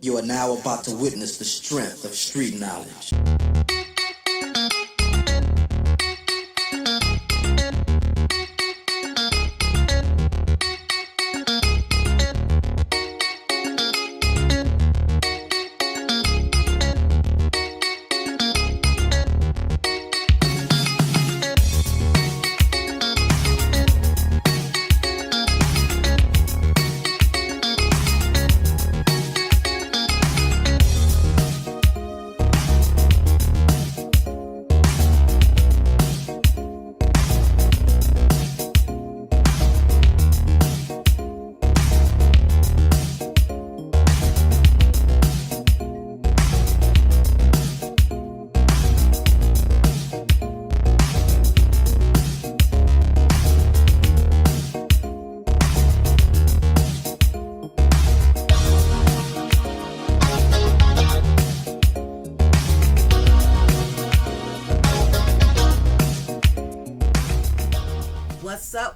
You are now about to witness the strength of street knowledge.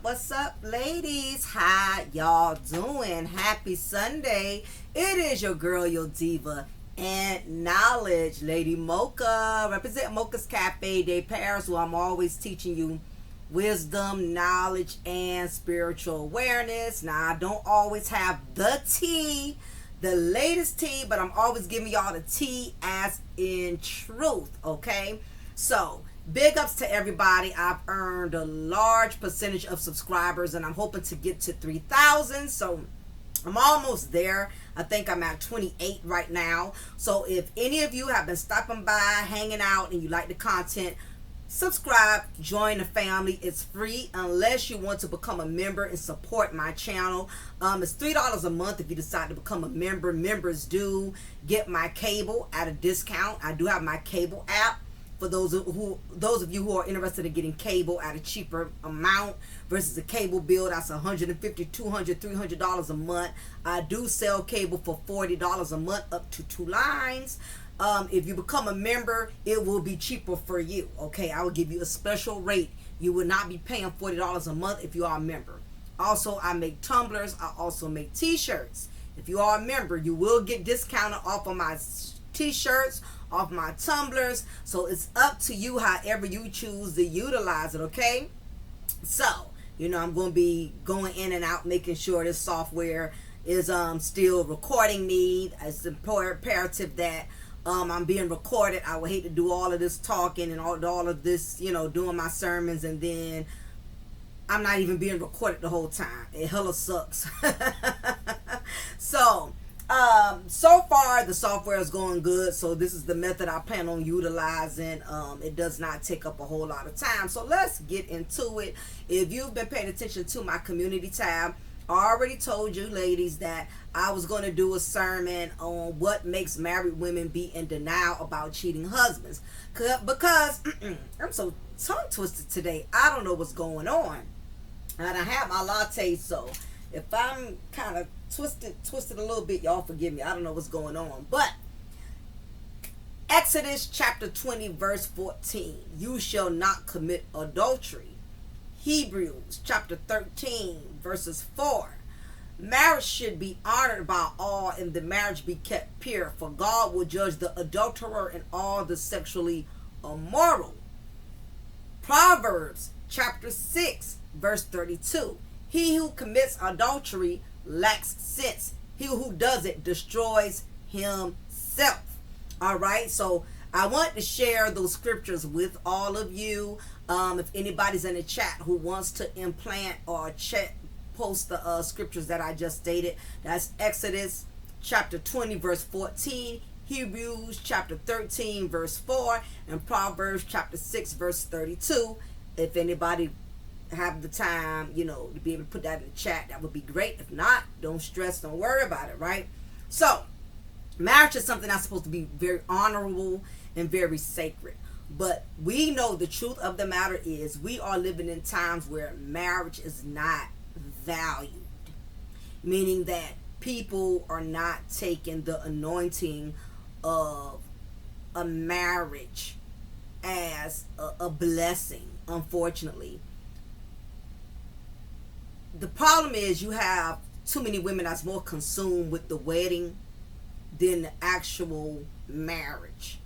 What's up, ladies? How y'all doing? Happy Sunday. It is your girl, your diva, and knowledge, Lady Mocha. Represent Mocha's Cafe de Paris, where I'm always teaching you wisdom, knowledge, and spiritual awareness. Now, I don't always have the tea, the latest tea, but I'm always giving y'all the tea as in truth, okay? So, big ups to everybody. I've earned a large percentage of subscribers, and I'm hoping to get to 3,000. So I'm almost there. I think I'm at 28 right now. So if any of you have been stopping by, hanging out, and you like the content, subscribe, join the family. It's free unless you want to become a member and support my channel. It's $3 a month if you decide to become a member. Members do get my cable at a discount. I do have my cable app. For those of you who are interested in getting cable at a cheaper amount versus a cable bill that's $150, $200, $300 a month. I do sell cable for $40 a month up to 2 lines. If you become a member, it will be cheaper for you. Okay, I will give you a special rate. You will not be paying $40 a month if you are a member. Also, I make tumblers. I also make t-shirts. If you are a member, you will get discounted off of my t-shirts, off my tumblers. So it's up to you however you choose to utilize it, okay? So, you know, I'm going to be going in and out, making sure this software is still recording me. It's imperative that I'm being recorded. I would hate to do all of this talking and all of this, you know, doing my sermons, and then I'm not even being recorded the whole time. It hella sucks. So far the software is going good, so this is the method I plan on utilizing. It does not take up a whole lot of time, so let's get into it. If you've been paying attention to my community tab, I already told you, ladies, that I was going to do a sermon on what makes married women be in denial about cheating husbands, because I'm so tongue twisted today. I don't know what's going on, and I have my latte, so if I'm kind of twisted a little bit, y'all forgive me. I don't know what's going on. But Exodus chapter 20 verse 14, you shall not commit adultery. Hebrews chapter 13 verses 4, marriage should be honored by all and the marriage be kept pure, for God will judge the adulterer and all the sexually immoral. Proverbs chapter 6 verse 32, he who commits adultery lacks sense. He who does it destroys himself. All right, so I want to share those scriptures with all of you. If anybody's in the chat who wants to implant or post the scriptures that I just stated, that's Exodus chapter 20 verse 14, Hebrews chapter 13 verse 4, and Proverbs chapter 6 verse 32. If anybody have the time, you know, to be able to put that in the chat, that would be great. If not, don't stress, don't worry about it, right? So marriage is something that's supposed to be very honorable and very sacred, but we know the truth of the matter is we are living in times where marriage is not valued, meaning that people are not taking the anointing of a marriage as a blessing, unfortunately. The problem is you have too many women that's more consumed with the wedding than the actual marriage.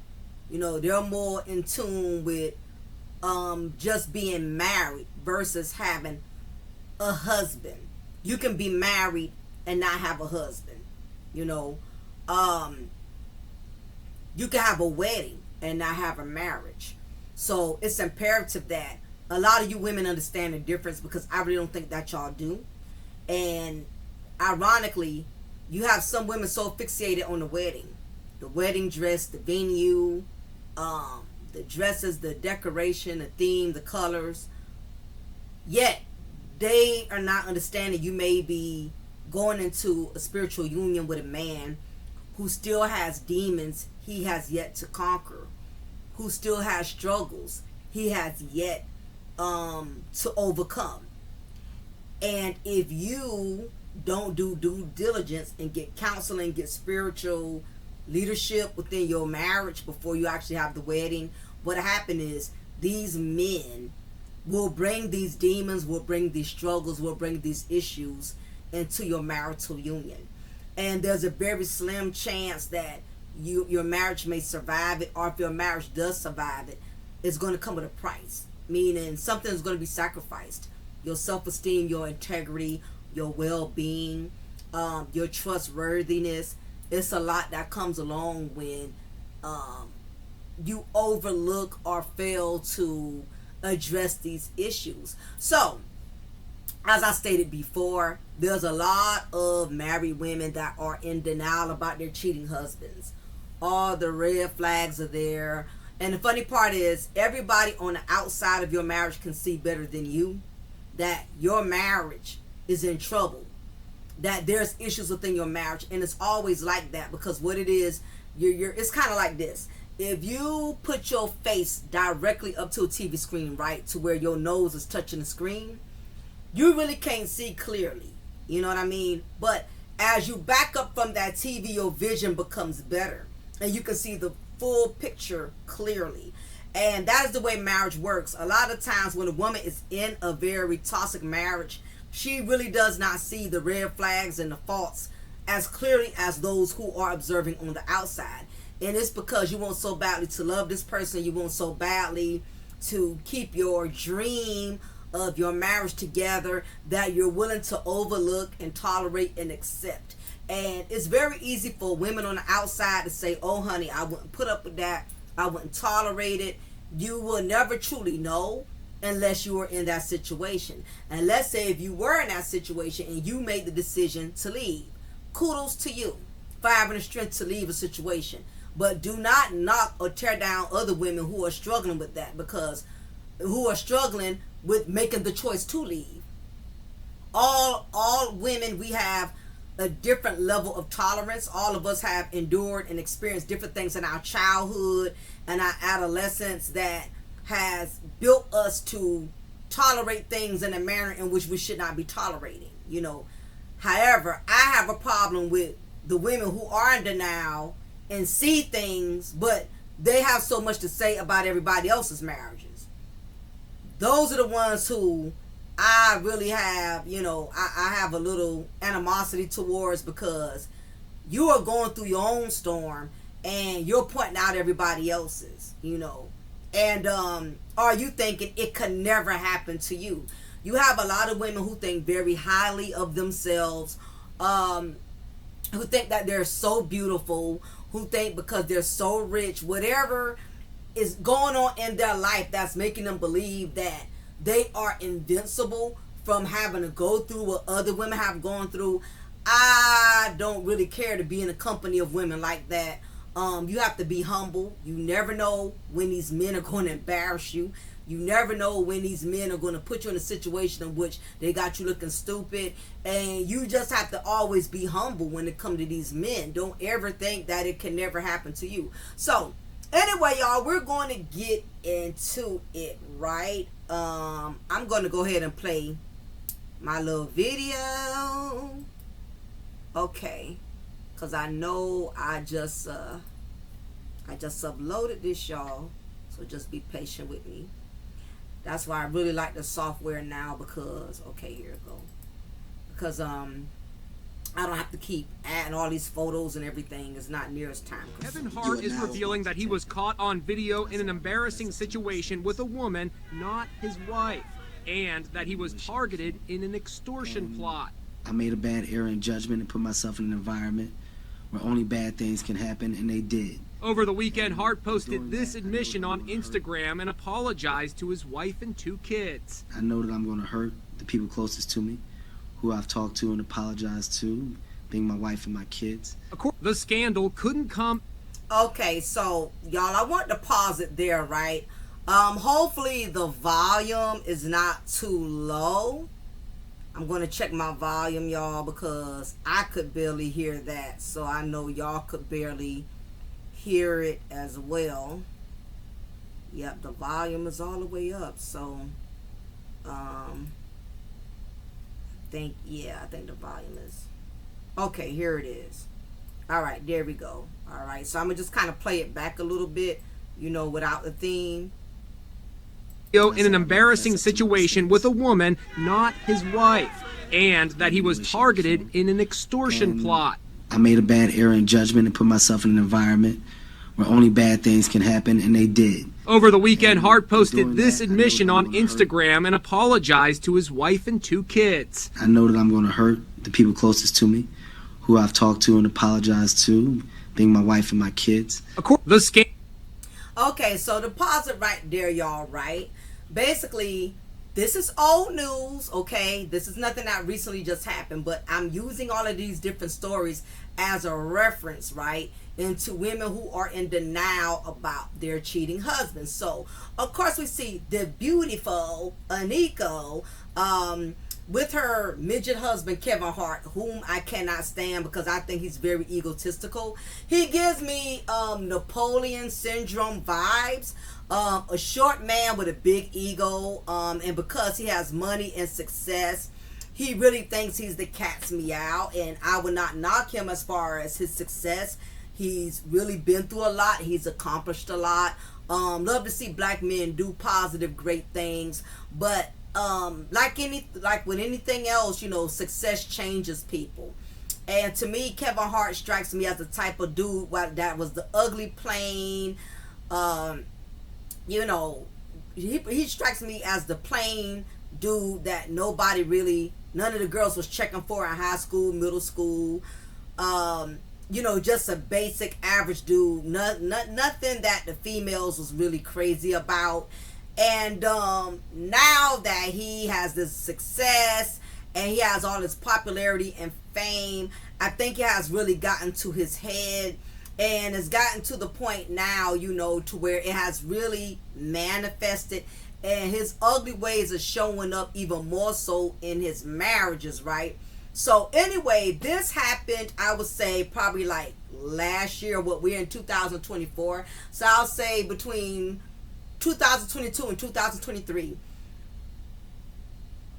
You know, they're more in tune with just being married versus having a husband. You can be married and not have a husband. You know, you can have a wedding and not have a marriage. So it's imperative that a lot of you women understand the difference, because I really don't think that y'all do. And ironically, you have some women so fixated on the wedding dress, the venue, the dresses, the decoration, the theme, the colors. Yet they are not understanding you may be going into a spiritual union with a man who still has demons he has yet to conquer, who still has struggles he has yet to overcome. And if you don't do due diligence and get counseling, get spiritual leadership within your marriage before you actually have the wedding, what happens is these men will bring these demons, will bring these struggles, will bring these issues into your marital union. And there's a very slim chance that your marriage may survive it, or if your marriage does survive it, it's going to come with a price. Meaning something is going to be sacrificed. Your self-esteem, your integrity, your well-being, your trustworthiness. It's a lot that comes along when you overlook or fail to address these issues. So, as I stated before, there's a lot of married women that are in denial about their cheating husbands. All the red flags are there. And the funny part is, everybody on the outside of your marriage can see better than you that your marriage is in trouble, that there's issues within your marriage. And it's always like that, because what it is, it's kind of like this. If you put your face directly up to a TV screen, right, to where your nose is touching the screen, you really can't see clearly. You know what I mean? But as you back up from that TV, your vision becomes better, and you can see the full picture clearly. And that is the way marriage works. A lot of times when a woman is in a very toxic marriage, she really does not see the red flags and the faults as clearly as those who are observing on the outside. And it's because you want so badly to love this person, you want so badly to keep your dream of your marriage together, that you're willing to overlook and tolerate and accept. And it's very easy for women on the outside to say, oh honey, I wouldn't put up with that, I wouldn't tolerate it. You will never truly know unless you were in that situation. And let's say if you were in that situation and you made the decision to leave, kudos to you for having the strength to leave a situation. But do not knock or tear down other women who are struggling with that, because who are struggling with making the choice to leave. All women, we have a different level of tolerance. All of us have endured and experienced different things in our childhood and our adolescence that has built us to tolerate things in a manner in which we should not be tolerating, you know. However, I have a problem with the women who are in denial and see things, but they have so much to say about everybody else's marriages. Those are the ones who I really have, you know, I have a little animosity towards, because you are going through your own storm and you're pointing out everybody else's, you know. And are you thinking it could never happen to you? You have a lot of women who think very highly of themselves, who think that they're so beautiful, who think because they're so rich, whatever is going on in their life that's making them believe that they are invincible from having to go through what other women have gone through. I don't really care to be in a company of women like that. You have to be humble. You never know when these men are going to embarrass you. You never know when these men are going to put you in a situation in which they got you looking stupid. And you just have to always be humble when it comes to these men. Don't ever think that it can never happen to you. So, anyway, y'all, we're going to get into it, right? I'm going to go ahead and play my little video. Okay. Because I know I just uploaded this, y'all. So just be patient with me. That's why I really like the software now, because, okay, here it go. Because I don't have to keep adding all these photos and everything. It's not near as time consuming. Kevin Hart is revealing that he was caught on video in an embarrassing situation with a woman, not his wife, and that he was targeted in an extortion plot. I made a bad error in judgment and put myself in an environment where only bad things can happen, and they did. Over the weekend, Hart posted this admission on Instagram and apologized to his wife and 2 kids. I know that I'm going to hurt the people closest to me, who I've talked to and apologized to, being my wife and my kids. The scandal couldn't come. Okay, so y'all, I want to pause it there, right? Hopefully the volume is not too low. I'm going to check my volume, y'all, because I could barely hear that. So I know y'all could barely hear it as well. Yep, the volume is all the way up. So, I think the volume is... Okay, here it is. All right, there we go. All right, so I'm going to just kind of play it back a little bit, without the theme. In an embarrassing situation with a woman, not his wife, and that he was targeted in an extortion plot. I made a bad error in judgment and put myself in an environment where only bad things can happen, and they did. Over the weekend, Hart posted this admission on Instagram and apologized to his wife and 2 kids. I know that I'm going to hurt the people closest to me, who I've talked to and apologized to, being my wife and my kids. Okay, so to pause it right there, y'all, right? Basically, this is old news, okay? This is nothing that recently just happened, but I'm using all of these different stories as a reference, right, into women who are in denial about their cheating husbands. So, of course, we see the beautiful Eniko with her midget husband, Kevin Hart, whom I cannot stand because I think he's very egotistical. He gives me Napoleon syndrome vibes. A short man with a big ego, and because he has money and success, he really thinks he's the cat's meow, and I would not knock him as far as his success. He's really been through a lot. He's accomplished a lot. Love to see black men do positive, great things, but like with anything else, success changes people. And to me, Kevin Hart strikes me as the type of dude that was the ugly plain, he strikes me as the plain dude that none of the girls was checking for in high school, middle school. Just a basic average dude. Nothing that the females was really crazy about. And now that he has this success and he has all this popularity and fame, I think it has really gotten to his head. And it's gotten to the point now, to where it has really manifested. And his ugly ways are showing up even more so in his marriages, right? So anyway, this happened, I would say, probably like last year. We're in 2024. So I'll say between 2022 and 2023.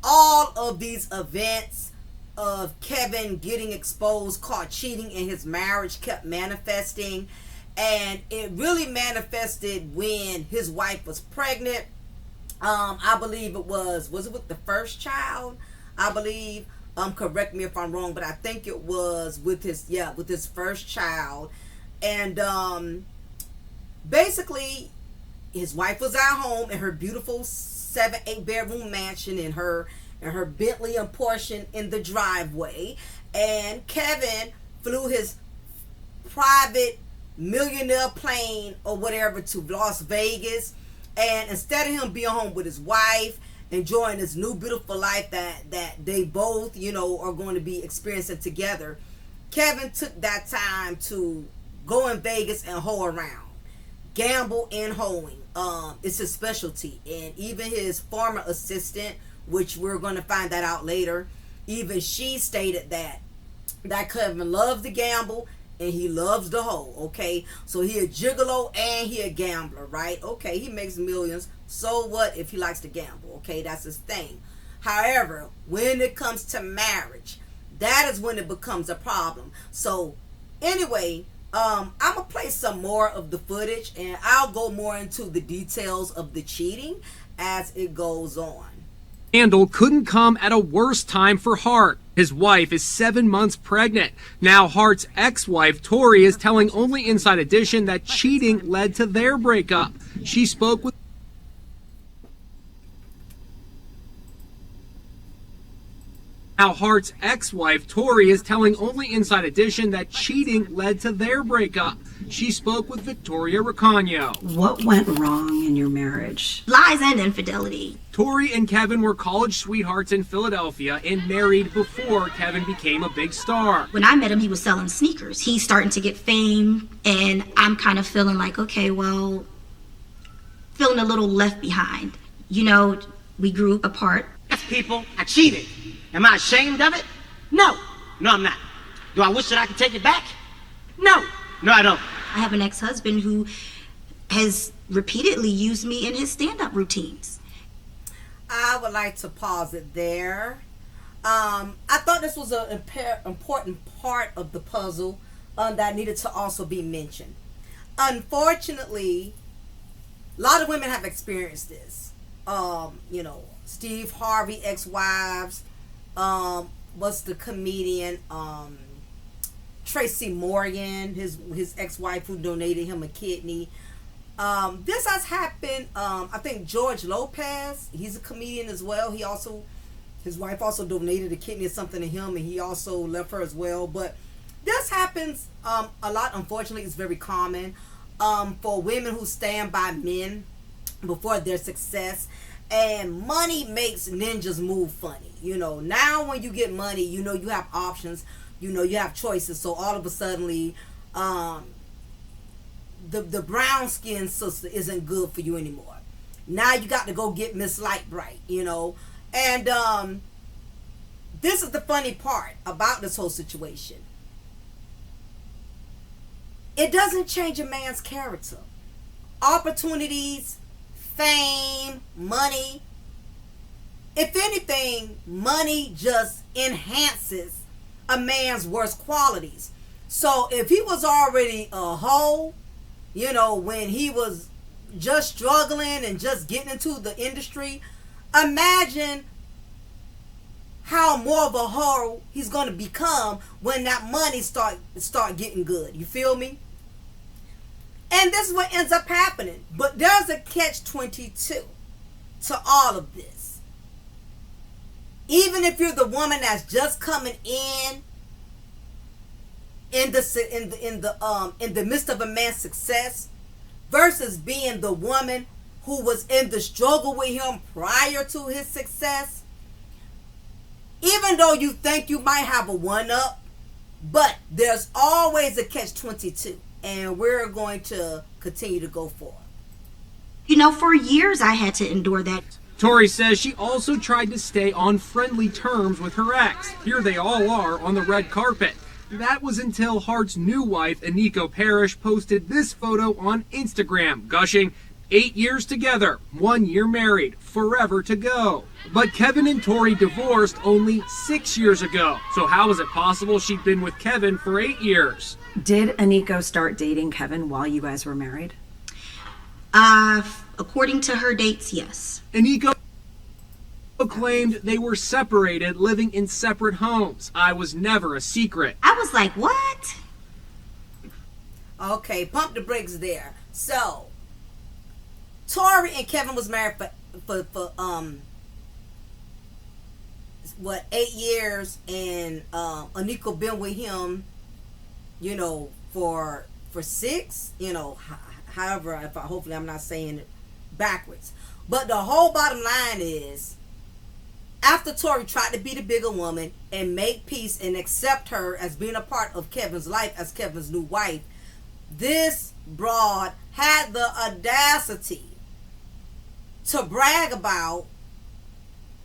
All of these events of Kevin getting exposed, caught cheating in his marriage, kept manifesting, and it really manifested when his wife was pregnant. I believe it was it with the first child? I believe. Correct me if I'm wrong, but I think it was with his first child. And basically, his wife was at home in her beautiful 7-8 bedroom mansion in her Bentley and Porsche in the driveway, and Kevin flew his private millionaire plane or whatever to Las Vegas, and instead of him being home with his wife enjoying this new beautiful life that they both are going to be experiencing together, Kevin took that time to go in Vegas and hoe around, gamble and hoeing. It's his specialty. And even his former assistant, which we're going to find that out later, even she stated that Kevin loves to gamble and he loves to hoe. Okay, so he a gigolo and he a gambler, right? Okay, he makes millions. So what if he likes to gamble? Okay, that's his thing. However, when it comes to marriage, that is when it becomes a problem. So anyway, I'm gonna play some more of the footage, and I'll go more into the details of the cheating as it goes on. Scandal couldn't come at a worse time for Hart. His wife is 7 months pregnant. Now Hart's ex-wife, Tori, is telling Only Inside Edition that cheating led to their breakup. She spoke with Now Hart's ex-wife, Tori, is telling Only Inside Edition that cheating led to their breakup. She spoke with 𝓜𝓸𝓬𝓱𝓪'𝓼. What went wrong in your marriage? Lies and infidelity. Tori and Kevin were college sweethearts in Philadelphia and married before Kevin became a big star. When I met him, he was selling sneakers. He's starting to get fame, and I'm kind of feeling like, okay, well, feeling a little left behind. You know, we grew apart. People, I cheated. Am I ashamed of it? No. No, I'm not. Do I wish that I could take it back? No. No, I don't. I have an ex-husband who has repeatedly used me in his stand-up routines. I would like to pause it there. I thought this was an important part of the puzzle that needed to also be mentioned. Unfortunately, a lot of women have experienced this. You know, Steve Harvey ex-wives, what's the comedian, Tracy Morgan, his ex-wife who donated him a kidney. This has happened. I think George Lopez, he's a comedian as well. His wife also donated a kidney or something to him, and he also left her as well. But this happens a lot. Unfortunately, it's very common for women who stand by men before their success. And money makes ninjas move funny. You know, now when you get money, you know you have options. You know you have choices. So all of a sudden, the brown skinned sister isn't good for you anymore. Now you got to go get Miss Light Bright, you know. And this is the funny part about this whole situation. It doesn't change a man's character. Opportunities, fame, money. If anything, money just enhances a man's worst qualities. So if he was already a hoe, you know, when he was just struggling and just getting into the industry, imagine how more of a hoe he's going to become when that money start getting good. You feel me? And this is what ends up happening. But there's a catch-22 to all of this. Even if you're the woman that's just coming in the midst of a man's success, versus being the woman who was in the struggle with him prior to his success, even though you think you might have a one-up, but there's always a catch-22, and we're going to continue to go forward. You know, for years I had to endure that. Tori says she also tried to stay on friendly terms with her ex. Here they all are on the red carpet. That was until Hart's new wife, Eniko Parrish, posted this photo on Instagram, gushing, 8 years together, 1 year married, forever to go. But Kevin and Tori divorced only 6 years ago. So how is it possible she'd been with Kevin for 8 years? Did Eniko start dating Kevin while you guys were married? According to her dates, yes. Eniko claimed they were separated, living in separate homes. I was never a secret. I was like, what? Okay, pump the brakes there. So, Tori and Kevin was married for 8 years, and Eniko been with him, you know, for 6, you know, however, hopefully I'm not saying it backwards. But the whole bottom line is, after Tori tried to be the bigger woman and make peace and accept her as being a part of Kevin's life as Kevin's new wife, this broad had the audacity to brag about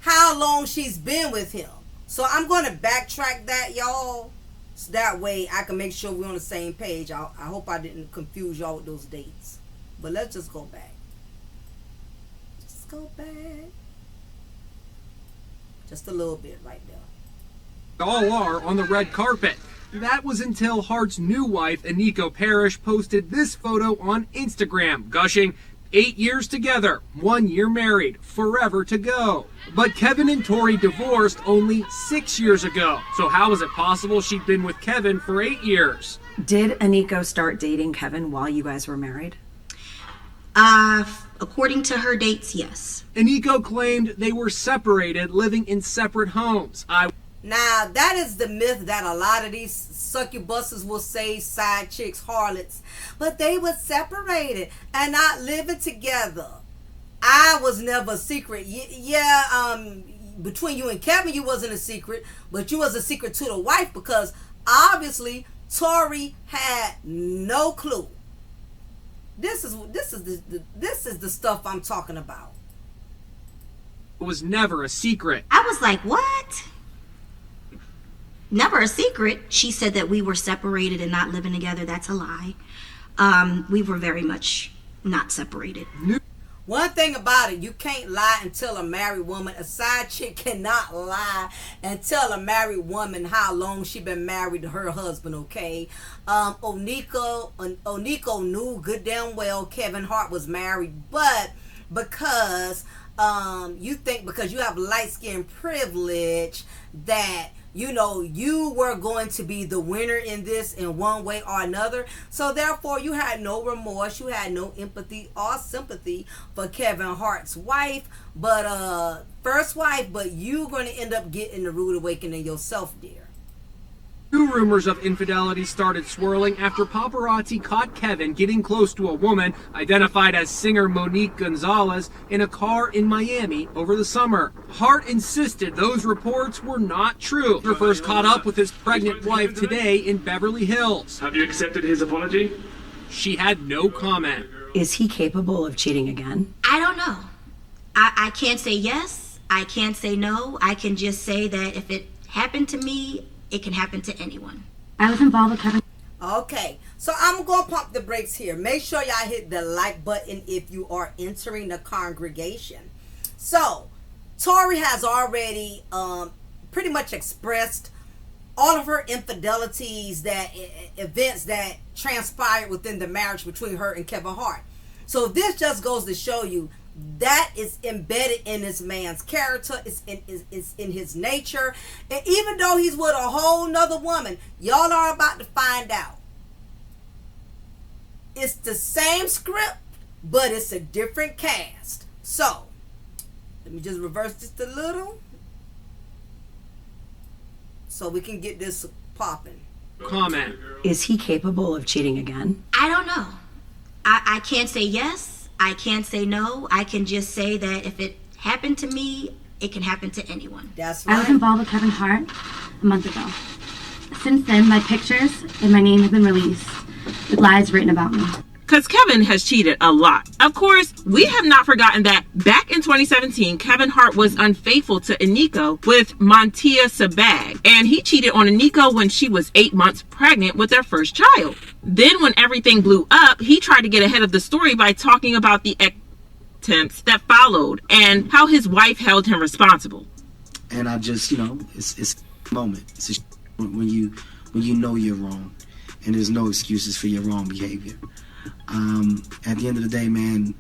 how long she's been with him. So I'm going to backtrack that, y'all, so that way I can make sure we're on the same page. I hope I didn't confuse y'all with those dates. But let's just go back. Just go back. Just a little bit right there. All are on the red carpet. That was until Hart's new wife, Eniko Parrish, posted this photo on Instagram, gushing, 8 years together, 1 year married, forever to go. But Kevin and Tori divorced only 6 years ago. So how is it possible she'd been with Kevin for 8 years? Did Eniko start dating Kevin while you guys were married? According to her dates, yes. Eniko claimed they were separated, living in separate homes. Now, that is the myth that a lot of these succubuses will say, side chicks, harlots. But they were separated and not living together. I was never a secret. Between you and Kevin, you wasn't a secret. But you was a secret to the wife because obviously Tori had no clue. This is the stuff I'm talking about. It was never a secret. I was like, what? Never a secret. She said that we were separated and not living together. That's a lie. We were very much not separated. One thing about it, you can't lie and tell a married woman. A side chick cannot lie and tell a married woman how long she been married to her husband, okay? Eniko knew good damn well Kevin Hart was married, but because you think because you have light skin privilege that you know you were going to be the winner in this in one way or another, so therefore you had no remorse, you had no empathy or sympathy for Kevin Hart's wife, but first wife, but you're going to end up getting the rude awakening yourself, dear. New rumors of infidelity started swirling after paparazzi caught Kevin getting close to a woman identified as singer Monique Gonzalez in a car in Miami over the summer. Hart insisted those reports were not true. He first caught up with his pregnant wife today in Beverly Hills. Have you accepted his apology? She had no comment. Is he capable of cheating again? I don't know. I can't say yes. I can't say no. I can just say that if it happened to me, it can happen to anyone. I was involved with Kevin. Okay, so I'm going to pump the brakes here. Make sure y'all hit the like button if you are entering the congregation. So, Tori has already pretty much expressed all of her infidelities, that events that transpired within the marriage between her and Kevin Hart. So this just goes to show you that is embedded in this man's character. It's in his nature. And even though he's with a whole nother woman, y'all are about to find out. It's the same script, but it's a different cast. So, let me just reverse just a little so we can get this popping. Comment. Is he capable of cheating again? I don't know. I can't say yes. I can't say no. I can just say that if it happened to me, it can happen to anyone. That's right. I was involved with Kevin Hart a month ago. Since then, my pictures and my name have been released with lies written about me. Because Kevin has cheated a lot. Of course, we have not forgotten that back in 2017, Kevin Hart was unfaithful to Eniko with Mocha Sabag, and he cheated on Eniko when she was 8 months pregnant with their first child. Then when everything blew up, he tried to get ahead of the story by talking about the attempts that followed and how his wife held him responsible. And I just, it's a moment. It's when you know you're wrong, and there's no excuses for your wrong behavior. At the end of the day, man,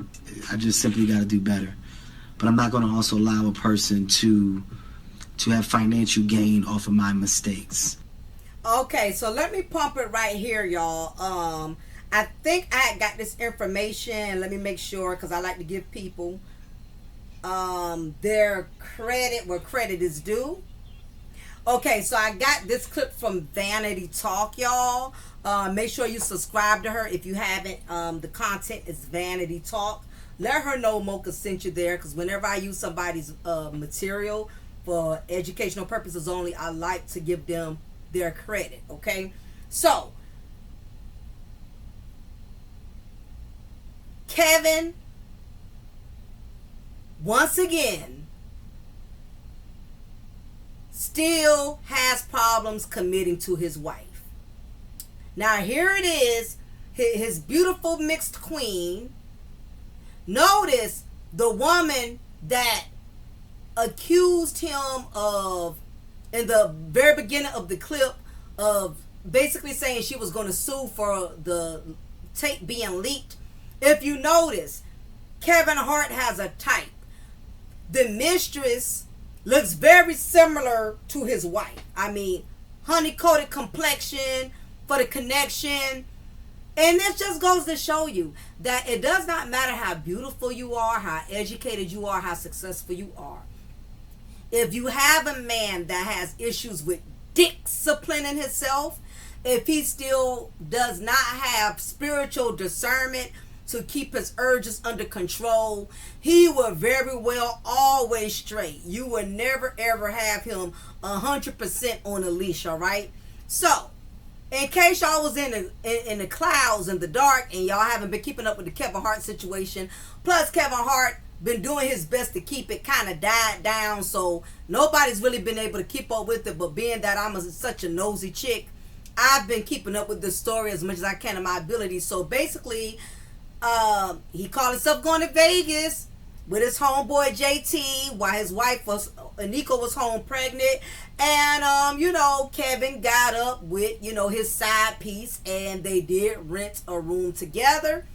I just simply got to do better. But I'm not going to also allow a person to have financial gain off of my mistakes. Okay, so let me pump it right here, y'all. I think I got this information. Let me make sure, because I like to give people their credit where credit is due. Okay, so I got this clip from Vanity Talk, y'all. Make sure you subscribe to her if you haven't. The content is Vanity Talk. Let her know Mocha sent you there, because whenever I use somebody's material for educational purposes only, I like to give them their credit, okay? So, Kevin, once again, still has problems committing to his wife. Now here it is, his beautiful mixed queen. Notice the woman that accused him of, in the very beginning of the clip, of basically saying she was going to sue for the tape being leaked. If you notice, Kevin Hart has a type. The mistress looks very similar to his wife. I mean, honey-coated complexion for the connection. And this just goes to show you that it does not matter how beautiful you are, how educated you are, how successful you are. If you have a man that has issues with disciplining himself, if he still does not have spiritual discernment to keep his urges under control, he will very well always stray. You will never ever have him 100% on a leash, all right? So, in case y'all was in the clouds in the dark and y'all haven't been keeping up with the Kevin Hart situation, plus Kevin Hart been doing his best to keep it kind of died down, so nobody's really been able to keep up with it. But being that I'm such a nosy chick, I've been keeping up with this story as much as I can in my ability. So basically, he called himself going to Vegas with his homeboy JT while his wife Eniko was home pregnant. And, Kevin got up with, his side piece, and they did rent a room together.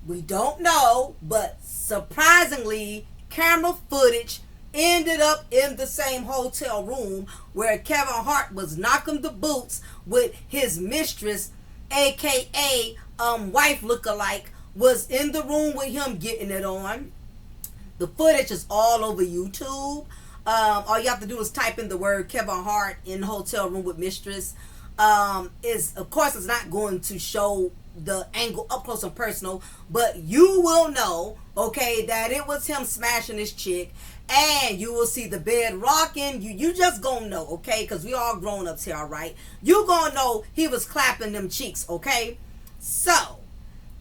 We don't know, but surprisingly, camera footage ended up in the same hotel room where Kevin Hart was knocking the boots with his mistress, aka wife lookalike, was in the room with him getting it on. The footage is all over YouTube. All you have to do is type in the word Kevin Hart in hotel room with mistress. Of course it's not going to show the angle up close and personal, but you will know, okay, that it was him smashing his chick, and you will see the bed rocking. You just gonna know, okay, because we all grown-ups here, all right? You gonna know he was clapping them cheeks, okay? So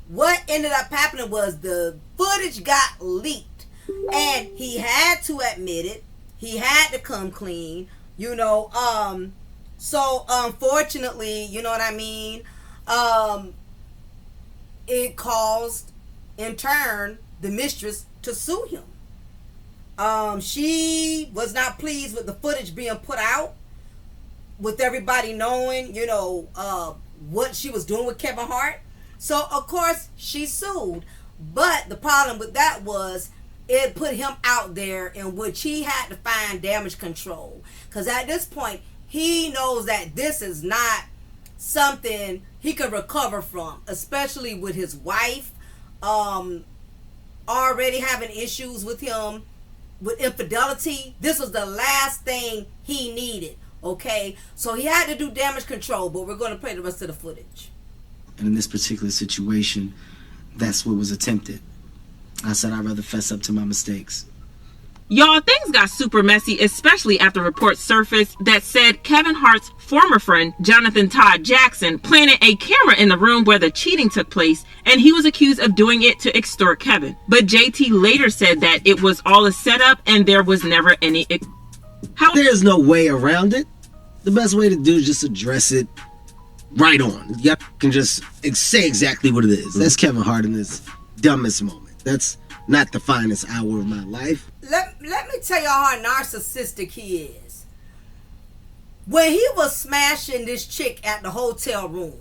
what ended up happening was the footage got leaked, and he had to admit it. He had to come clean, so unfortunately, you know what I mean, it caused, in turn, the mistress to sue him. She was not pleased with the footage being put out, with everybody knowing, what she was doing with Kevin Hart. So, of course, she sued. But the problem with that was it put him out there in which he had to find damage control. Because at this point, he knows that this is not something he could recover from, especially with his wife already having issues with him with infidelity. This was the last thing he needed, okay? So he had to do damage control, but we're going to play the rest of the footage. And in this particular situation, that's what was attempted. I said I'd rather fess up to my mistakes. Y'all, things got super messy, especially after reports surfaced that said Kevin Hart's former friend, Jonathan Todd Jackson, planted a camera in the room where the cheating took place, and he was accused of doing it to extort Kevin. But JT later said that it was all a setup and there was never any... There's no way around it. The best way to do is just address it right on. You can just say exactly what it is. That's Kevin Hart in his dumbest moment. That's not the finest hour of my life. Let me tell y'all how narcissistic he is. When he was smashing this chick at the hotel room,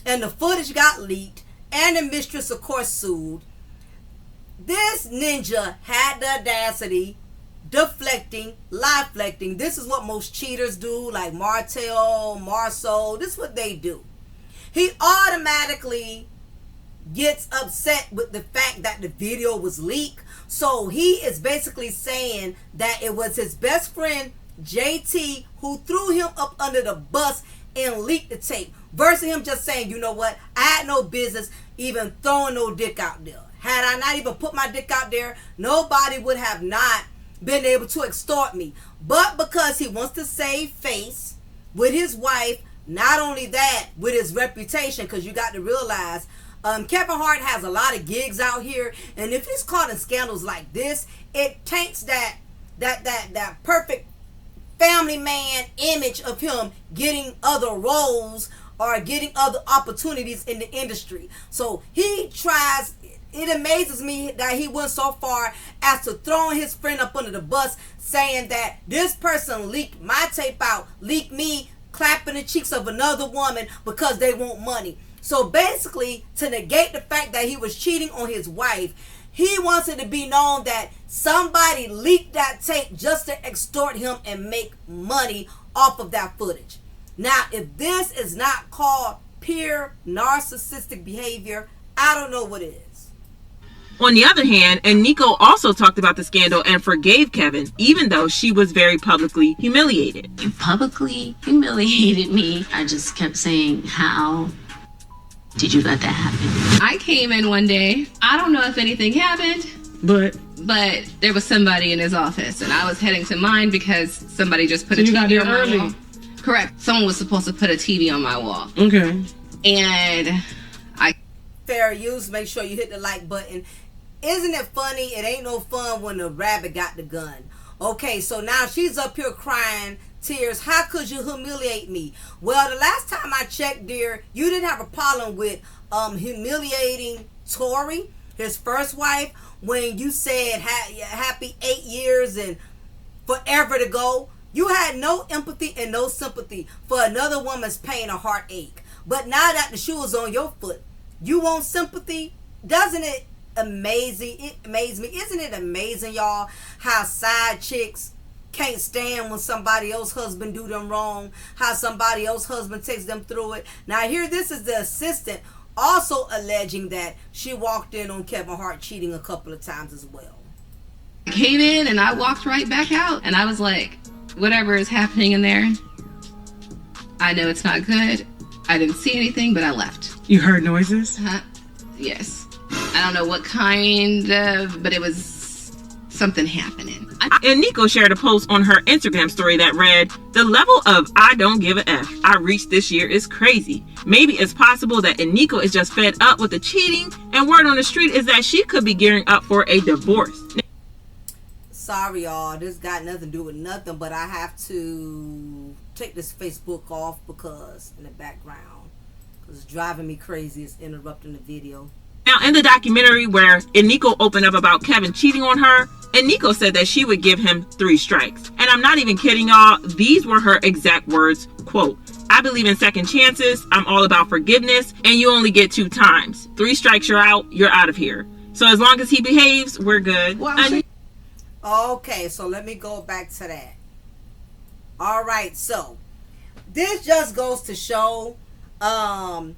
and the footage got leaked, and the mistress, of course, sued, this ninja had the audacity, lie-flecting. This is what most cheaters do, like Martell, Marceau. This is what they do. He automatically gets upset with the fact that the video was leaked. So he is basically saying that it was his best friend JT who threw him up under the bus and leaked the tape, versus him just saying, you know what, I had no business even throwing no dick out there. Had I not even put my dick out there, nobody would have not been able to extort me. But because he wants to save face with his wife, not only that, with his reputation, because you got to realize Kevin Hart has a lot of gigs out here, and if he's caught in scandals like this, it taints that perfect family man image of him getting other roles or getting other opportunities in the industry. So he tries. It amazes me that he went so far as to throwing his friend up under the bus, saying that this person leaked my tape out, leaked me clapping the cheeks of another woman because they want money. So basically, to negate the fact that he was cheating on his wife, He wants it to be known that somebody leaked that tape just to extort him and make money off of that footage. Now, if this is not called pure narcissistic behavior, I don't know what it is. On the other hand, Eniko also talked about the scandal and forgave Kevin, even though she was very publicly humiliated. You publicly humiliated me. I just kept saying, how did you let that happen? I came in one day. I don't know if anything happened, But there was somebody in his office, and I was heading to mine because somebody just put a TV on my wall. Correct. Someone was supposed to put a TV on my wall. Okay. And Fair use. Make sure you hit the like button. Isn't it funny? It ain't no fun when the rabbit got the gun. Okay, so now she's up here crying tears. How could you humiliate me? Well, the last time I checked, dear, you didn't have a problem with humiliating Tori, his first wife, when you said happy 8 years and forever to go. You had no empathy and no sympathy for another woman's pain or heartache. But now that the shoe is on your foot, you want sympathy? Doesn't it amazing? It amazes me. Isn't it amazing, y'all, how side chicks can't stand when somebody else's husband do them wrong, how somebody else's husband takes them through it. Now here, this is the assistant also alleging that she walked in on Kevin Hart cheating a couple of times as well. I came in and I walked right back out, and I was like, whatever is happening in there, I know it's not good. I didn't see anything, but I left. You heard noises? Yes. I don't know what kind of, but it was something happening. Eniko shared a post on her Instagram story that read, "The level of I don't give a F I reached this year is crazy. Maybe it's possible that Eniko is just fed up with the cheating, and word on the street is that she could be gearing up for a divorce." Sorry, y'all. This got nothing to do with nothing, but I have to take this Facebook off because in the background, because it's driving me crazy. It's interrupting the video. Now, in the documentary where Eniko opened up about Kevin cheating on her, Eniko said that she would give him 3 strikes. And I'm not even kidding, y'all. These were her exact words. Quote, "I believe in second chances. I'm all about forgiveness. And you only get 2 times. 3 strikes, you're out. You're out of here. So as long as he behaves, we're good." Okay, so let me go back to that. All right, so this just goes to show a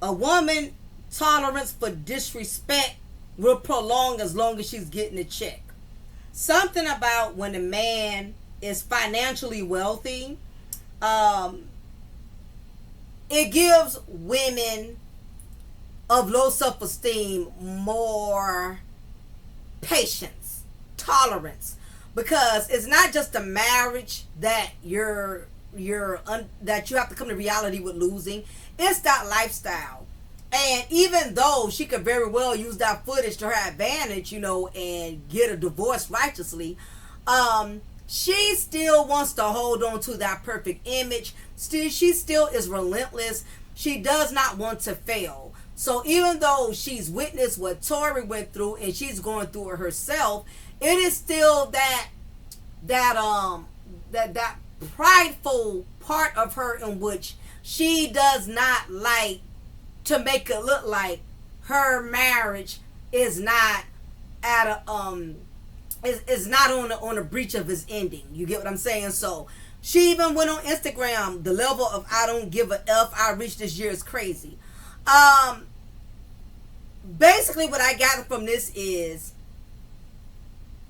woman tolerance for disrespect will prolong as long as she's getting a check. Something about when a man is financially wealthy, it gives women of low self-esteem more patience, tolerance, because it's not just a marriage that that you have to come to reality with losing. It's that lifestyle. And even though she could very well use that footage to her advantage, and get a divorce righteously, she still wants to hold on to that perfect image. She still is relentless. She does not want to fail. So even though she's witnessed what Tori went through and she's going through it herself, it is still that prideful part of her in which she does not like to make it look like her marriage is not at a is not on a breach of his ending. You get what I'm saying? So she even went on Instagram. The level of I don't give a F I reached this year is crazy. Basically what I got from this is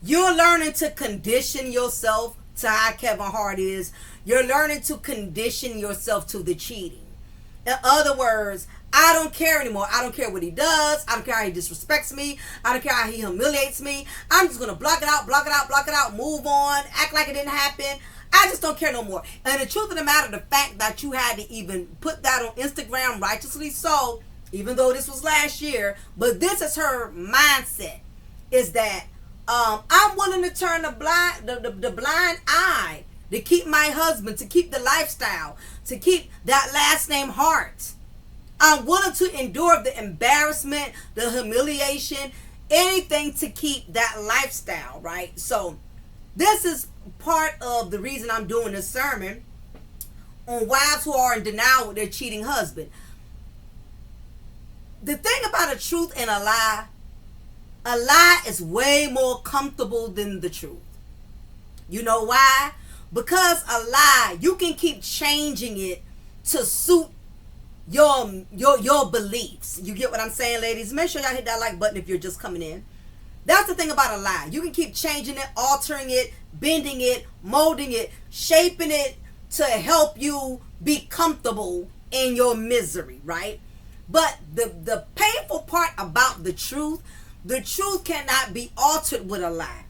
you're learning to condition yourself to how Kevin Hart is. You're learning to condition yourself to the cheating. In other words, I don't care anymore. I don't care what he does. I don't care how he disrespects me. I don't care how he humiliates me. I'm just going to block it out, move on, act like it didn't happen. I just don't care no more. And the truth of the matter, the fact that you had to even put that on Instagram, righteously so, even though this was last year, but this is her mindset, is that I'm willing to turn the blind eye to keep my husband, to keep the lifestyle, to keep that last name Hart. I'm willing to endure the embarrassment, the humiliation, anything to keep that lifestyle, right? So this is part of the reason I'm doing this sermon on wives who are in denial with their cheating husband. The thing about a truth and a lie, A lie is way more comfortable than the truth. You know why? Because a lie, you can keep changing it to suit your beliefs. You get what I'm saying, ladies? Make sure y'all hit that like button if you're just coming in. That's the thing about a lie. You can keep changing it, altering it, bending it, molding it, shaping it to help you be comfortable in your misery, right? But the painful part about the truth cannot be altered with a lie.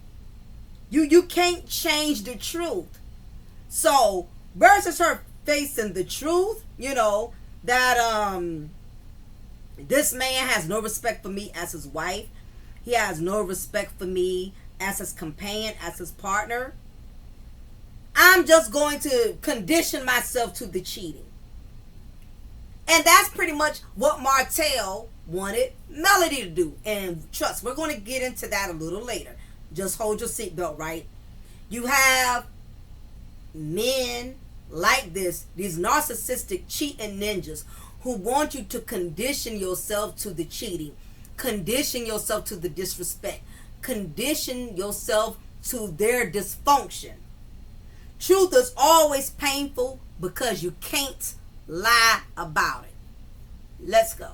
You can't change the truth. So versus her facing the truth, you know, that this man has no respect for me as his wife. He has no respect for me as his companion, as his partner. I'm just going to condition myself to the cheating. And that's pretty much what Martell wanted Melody to do. And trust, we're going to get into that a little later. Just hold your seatbelt, right? You have men like this, these narcissistic cheating ninjas who want you to condition yourself to the cheating, condition yourself to the disrespect, condition yourself to their dysfunction. Truth is always painful because you can't lie about it. Let's go.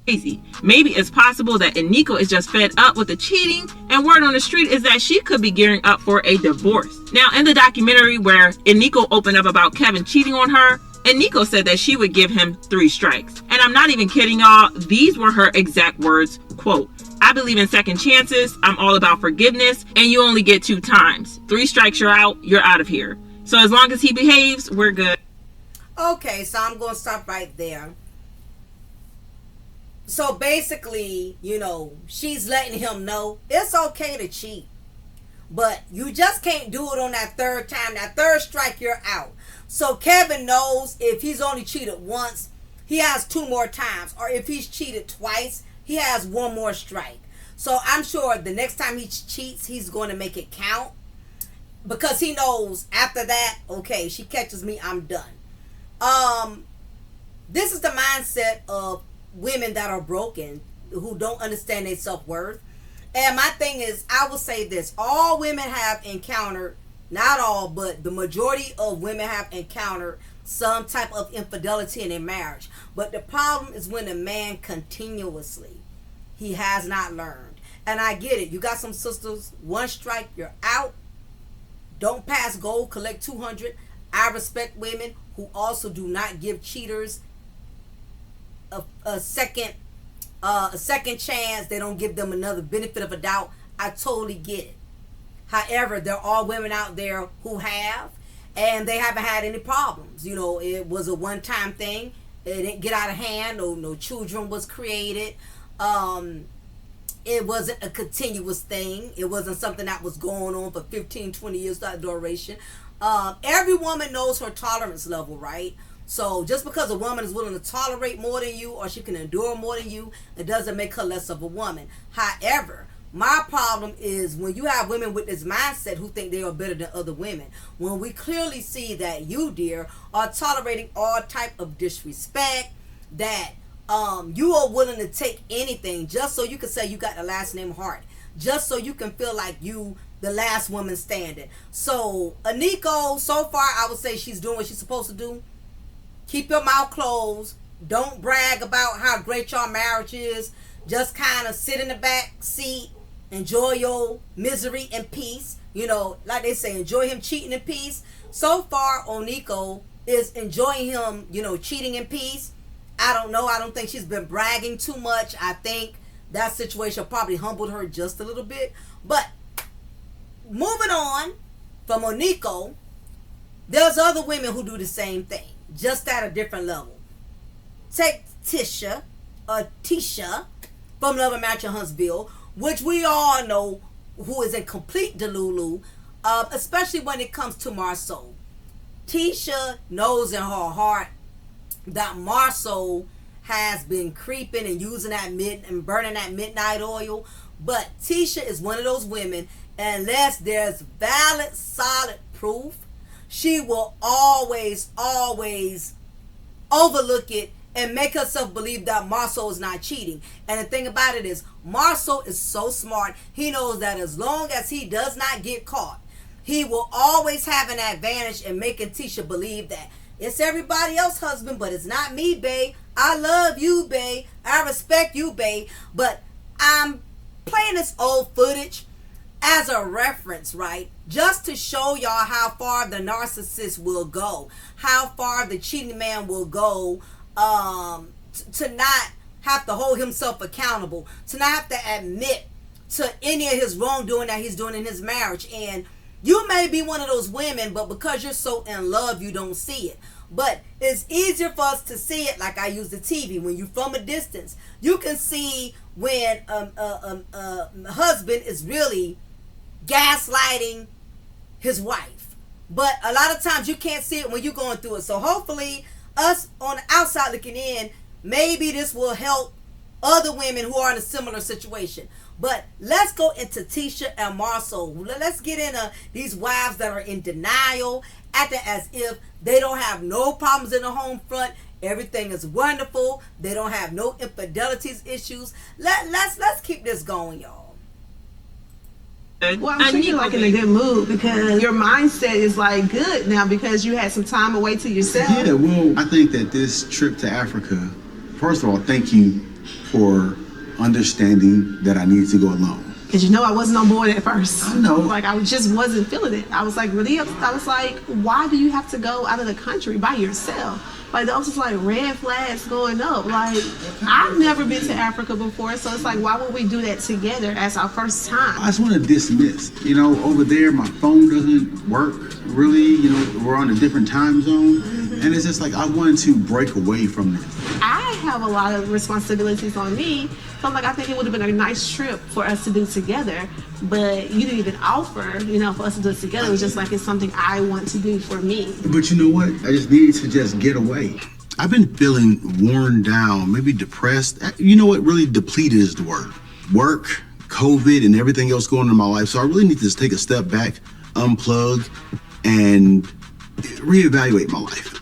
Crazy. Maybe it's possible that Eniko is just fed up with the cheating, and word on the street is that she could be gearing up for a divorce. Now, in the documentary where Eniko opened up about Kevin cheating on her, Eniko said that she would give him 3 strikes. And I'm not even kidding y'all, these were her exact words, quote, "I believe in second chances, I'm all about forgiveness, and you only get 2 times. 3 strikes, you're out of here. So as long as he behaves, we're good." Okay, so I'm going to stop right there. So basically, you know, she's letting him know it's okay to cheat. But you just can't do it on that 3rd time. That 3rd strike, you're out. So Kevin knows if he's only cheated once, he has 2 more times. Or if he's cheated twice, he has 1 more strike. So I'm sure the next time he cheats, he's going to make it count. Because he knows after that, okay, she catches me, I'm done. This is the mindset of women that are broken, who don't understand their self-worth. And my thing is, I will say this, all women have encountered, not all, but the majority of women have encountered some type of infidelity in their marriage. But the problem is when a man continuously, he has not learned. And I get it, you got some sisters, 1 strike, you're out. Don't pass go, collect 200. I respect women who also do not give cheaters a second chance. They don't give them another benefit of a doubt. I totally get it. However, there are women out there who have, and they haven't had any problems. You know, it was a one-time thing. It didn't get out of hand. No children was created. It wasn't a continuous thing. It wasn't something that was going on for 15, 20 years duration. Every woman knows her tolerance level, right? So just because a woman is willing to tolerate more than you, or she can endure more than you, it doesn't make her less of a woman. However, my problem is when you have women with this mindset who think they are better than other women, when we clearly see that you, dear, are tolerating all type of disrespect, that you are willing to take anything just so you can say you got the last name Hart, just so you can feel like you the last woman standing. So Eniko, so far I would say she's doing what she's supposed to do. Keep your mouth closed. Don't brag about how great your marriage is. Just kind of sit in the back seat. Enjoy your misery in peace. You know, like they say, enjoy him cheating in peace. So far, Eniko is enjoying him, you know, cheating in peace. I don't know. I don't think she's been bragging too much. I think that situation probably humbled her just a little bit. But moving on from Eniko, there's other women who do the same thing, just at a different level. Take Tisha from Love and Marriage in Huntsville, which we all know who is in complete delulu, especially when it comes to Marceau. Tisha knows in her heart that Marceau has been creeping and using that and burning that midnight oil. But Tisha is one of those women, unless there's valid, solid proof, she will always overlook it and make herself believe that Marcel is not cheating. And the thing about it is, Marcel is so smart. He knows that as long as he does not get caught, he will always have an advantage in making Tisha believe that it's everybody else's husband, but it's not me, babe. I love you, babe. I respect you, babe. But I'm playing this old footage as a reference, right? Just to show y'all how far the narcissist will go, how far the cheating man will go, to not have to hold himself accountable, to not have to admit to any of his wrongdoing that he's doing in his marriage. And you may be one of those women, but because you're so in love, you don't see it. But it's easier for us to see it, like I use the TV. When you're from a distance, you can see when a husband is really gaslighting his wife. But a lot of times you can't see it when you're going through it. So hopefully us on the outside looking in, maybe this will help other women who are in a similar situation. But let's go into Tisha and Marcel. Let's get into these wives that are in denial, acting as if they don't have no problems in the home front. Everything is wonderful. They don't have no infidelities issues. Let's keep this going, y'all. Well, I'm sure you're like in a good mood because your mindset is like good now because you had some time away to yourself. Yeah, well, I think that this trip to Africa, first of all, thank you for understanding that I needed to go alone. Because you know I wasn't on board at first. I know. Like I just wasn't feeling it. I was like really upset. I was like, why do you have to go out of the country by yourself? Like those just like red flags going up. Like I've never been to Africa before, so it's like why would we do that together as our first time? I just want to dismiss. You know, over there my phone doesn't work really. You know, we're on a different time zone, and it's just like I wanted to break away from this. I have a lot of responsibilities on me. So like I think it would have been a nice trip for us to do together, but you didn't even offer, you know, for us to do it together. It was just like it's something I want to do for me. But you know what? I just needed to just get away. I've been feeling worn down, maybe depressed. You know what? Really depleted is the word. Work, COVID, and everything else going on in my life. So I really need to just take a step back, unplug, and reevaluate my life.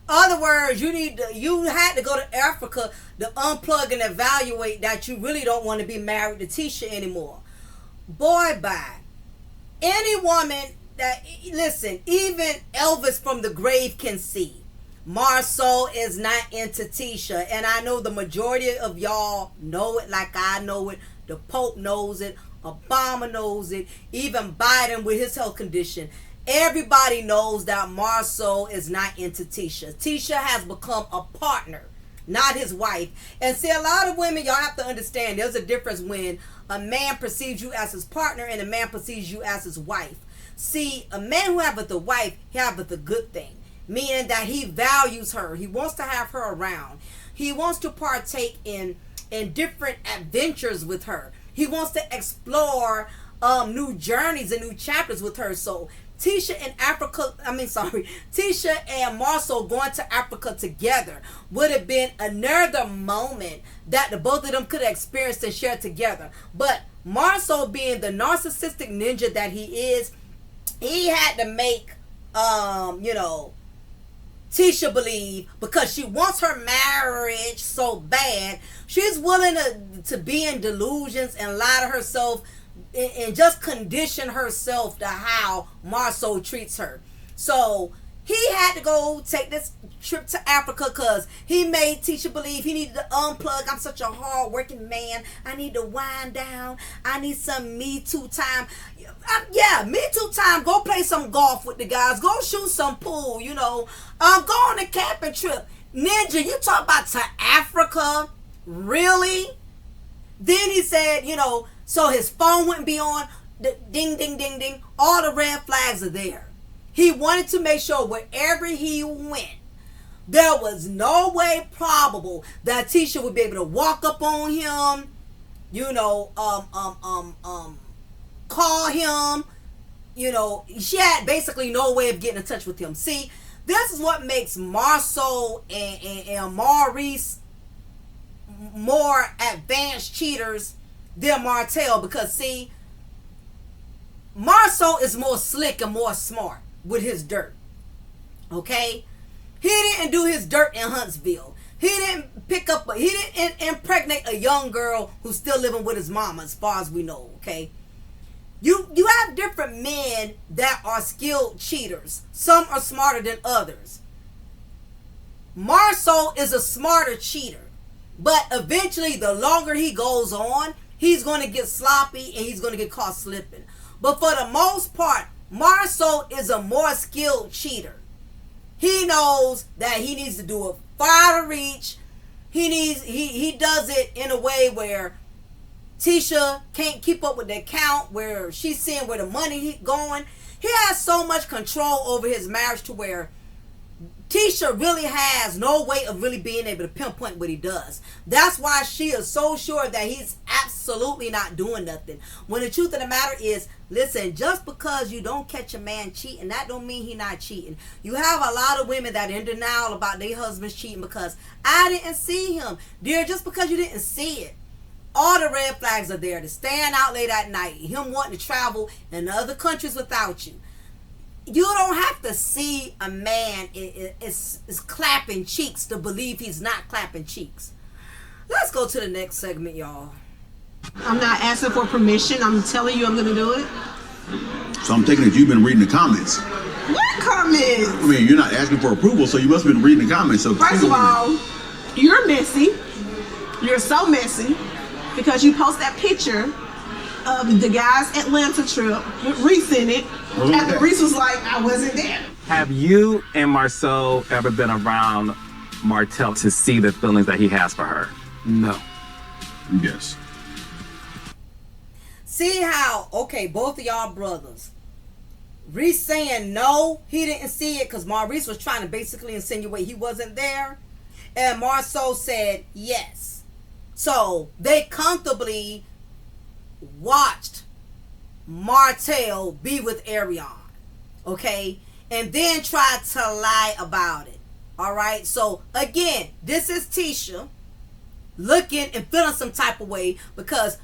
Other words, you had to go to Africa to unplug and evaluate that you really don't want to be married to Tisha anymore. Boy, bye. Any woman that, listen, even Elvis from the grave can see Marcel is not into Tisha. And I know the majority of y'all know it like I know it. The Pope knows it. Obama knows it. Even Biden with his health condition. Everybody knows that Marcel is not into Tisha. Tisha has become a partner, not his wife. And see, a lot of women, y'all have to understand, there's a difference when a man perceives you as his partner and a man perceives you as his wife. See, a man who haveth a wife, he haveth a good thing. Meaning that he values her. He wants to have her around. He wants to partake in different adventures with her. He wants to explore new journeys and new chapters with her. So Tisha and Marcel going to Africa together would have been another moment that the both of them could have experienced and shared together. But Marcel, being the narcissistic ninja that he is, he had to make Tisha believe, because she wants her marriage so bad, she's willing to be in delusions and lie to herself and just condition herself to how Marcel treats her. So he had to go take this trip to Africa because he made Tisha believe he needed to unplug. I'm such a hard-working man. I need to wind down. I need some Me Too time. Yeah, Me Too time. Go play some golf with the guys. Go shoot some pool, go on a camping trip. Ninja, you talk about to Africa? Really? Then he said, so his phone wouldn't be on. Ding, ding, ding, ding. All the red flags are there. He wanted to make sure wherever he went, there was no way probable that Tisha would be able to walk up on him, call him. She had basically no way of getting in touch with him. See, this is what makes Marcel and Maurice more advanced cheaters than Martell, because see, Marcel is more slick and more smart with his dirt. Okay? He didn't do his dirt in Huntsville. He didn't impregnate a young girl who's still living with his mama, as far as we know, okay? You have different men that are skilled cheaters. Some are smarter than others. Marceau is a smarter cheater. But eventually, the longer he goes on, he's going to get sloppy and he's going to get caught slipping. But for the most part, Marceau is a more skilled cheater. He knows that he needs to do it far to reach. He does it in a way where Tisha can't keep up with the account, where she's seeing where the money going. He has so much control over his marriage to where Tisha really has no way of really being able to pinpoint what he does. That's why she is so sure that he's absolutely not doing nothing. When the truth of the matter is, listen, just because you don't catch a man cheating, that don't mean he's not cheating. You have a lot of women that are in denial about their husbands cheating because I didn't see him. Dear, just because you didn't see it, all the red flags are there. To staying out late at night, him wanting to travel in other countries without you. You don't have to see a man is clapping cheeks to believe he's not clapping cheeks. Let's go to the next segment, y'all. I'm not asking for permission. I'm telling you I'm going to do it. So I'm taking it you've been reading the comments. What comments? I mean, you're not asking for approval, so you must have been reading the comments. So first of all, you're messy. You're so messy because you post that picture of the guy's Atlanta trip, Reese in it, after Reese was like, I wasn't there. Have you and Marceau ever been around Martell to see the feelings that he has for her? No. Yes. See how, okay, both of y'all brothers. Reese saying no, he didn't see it because Maurice was trying to basically insinuate he wasn't there. And Marceau said yes. So they comfortably watched Martell be with Ariane, okay, and then tried to lie about it. All right, so again, this is Tisha looking and feeling some type of way because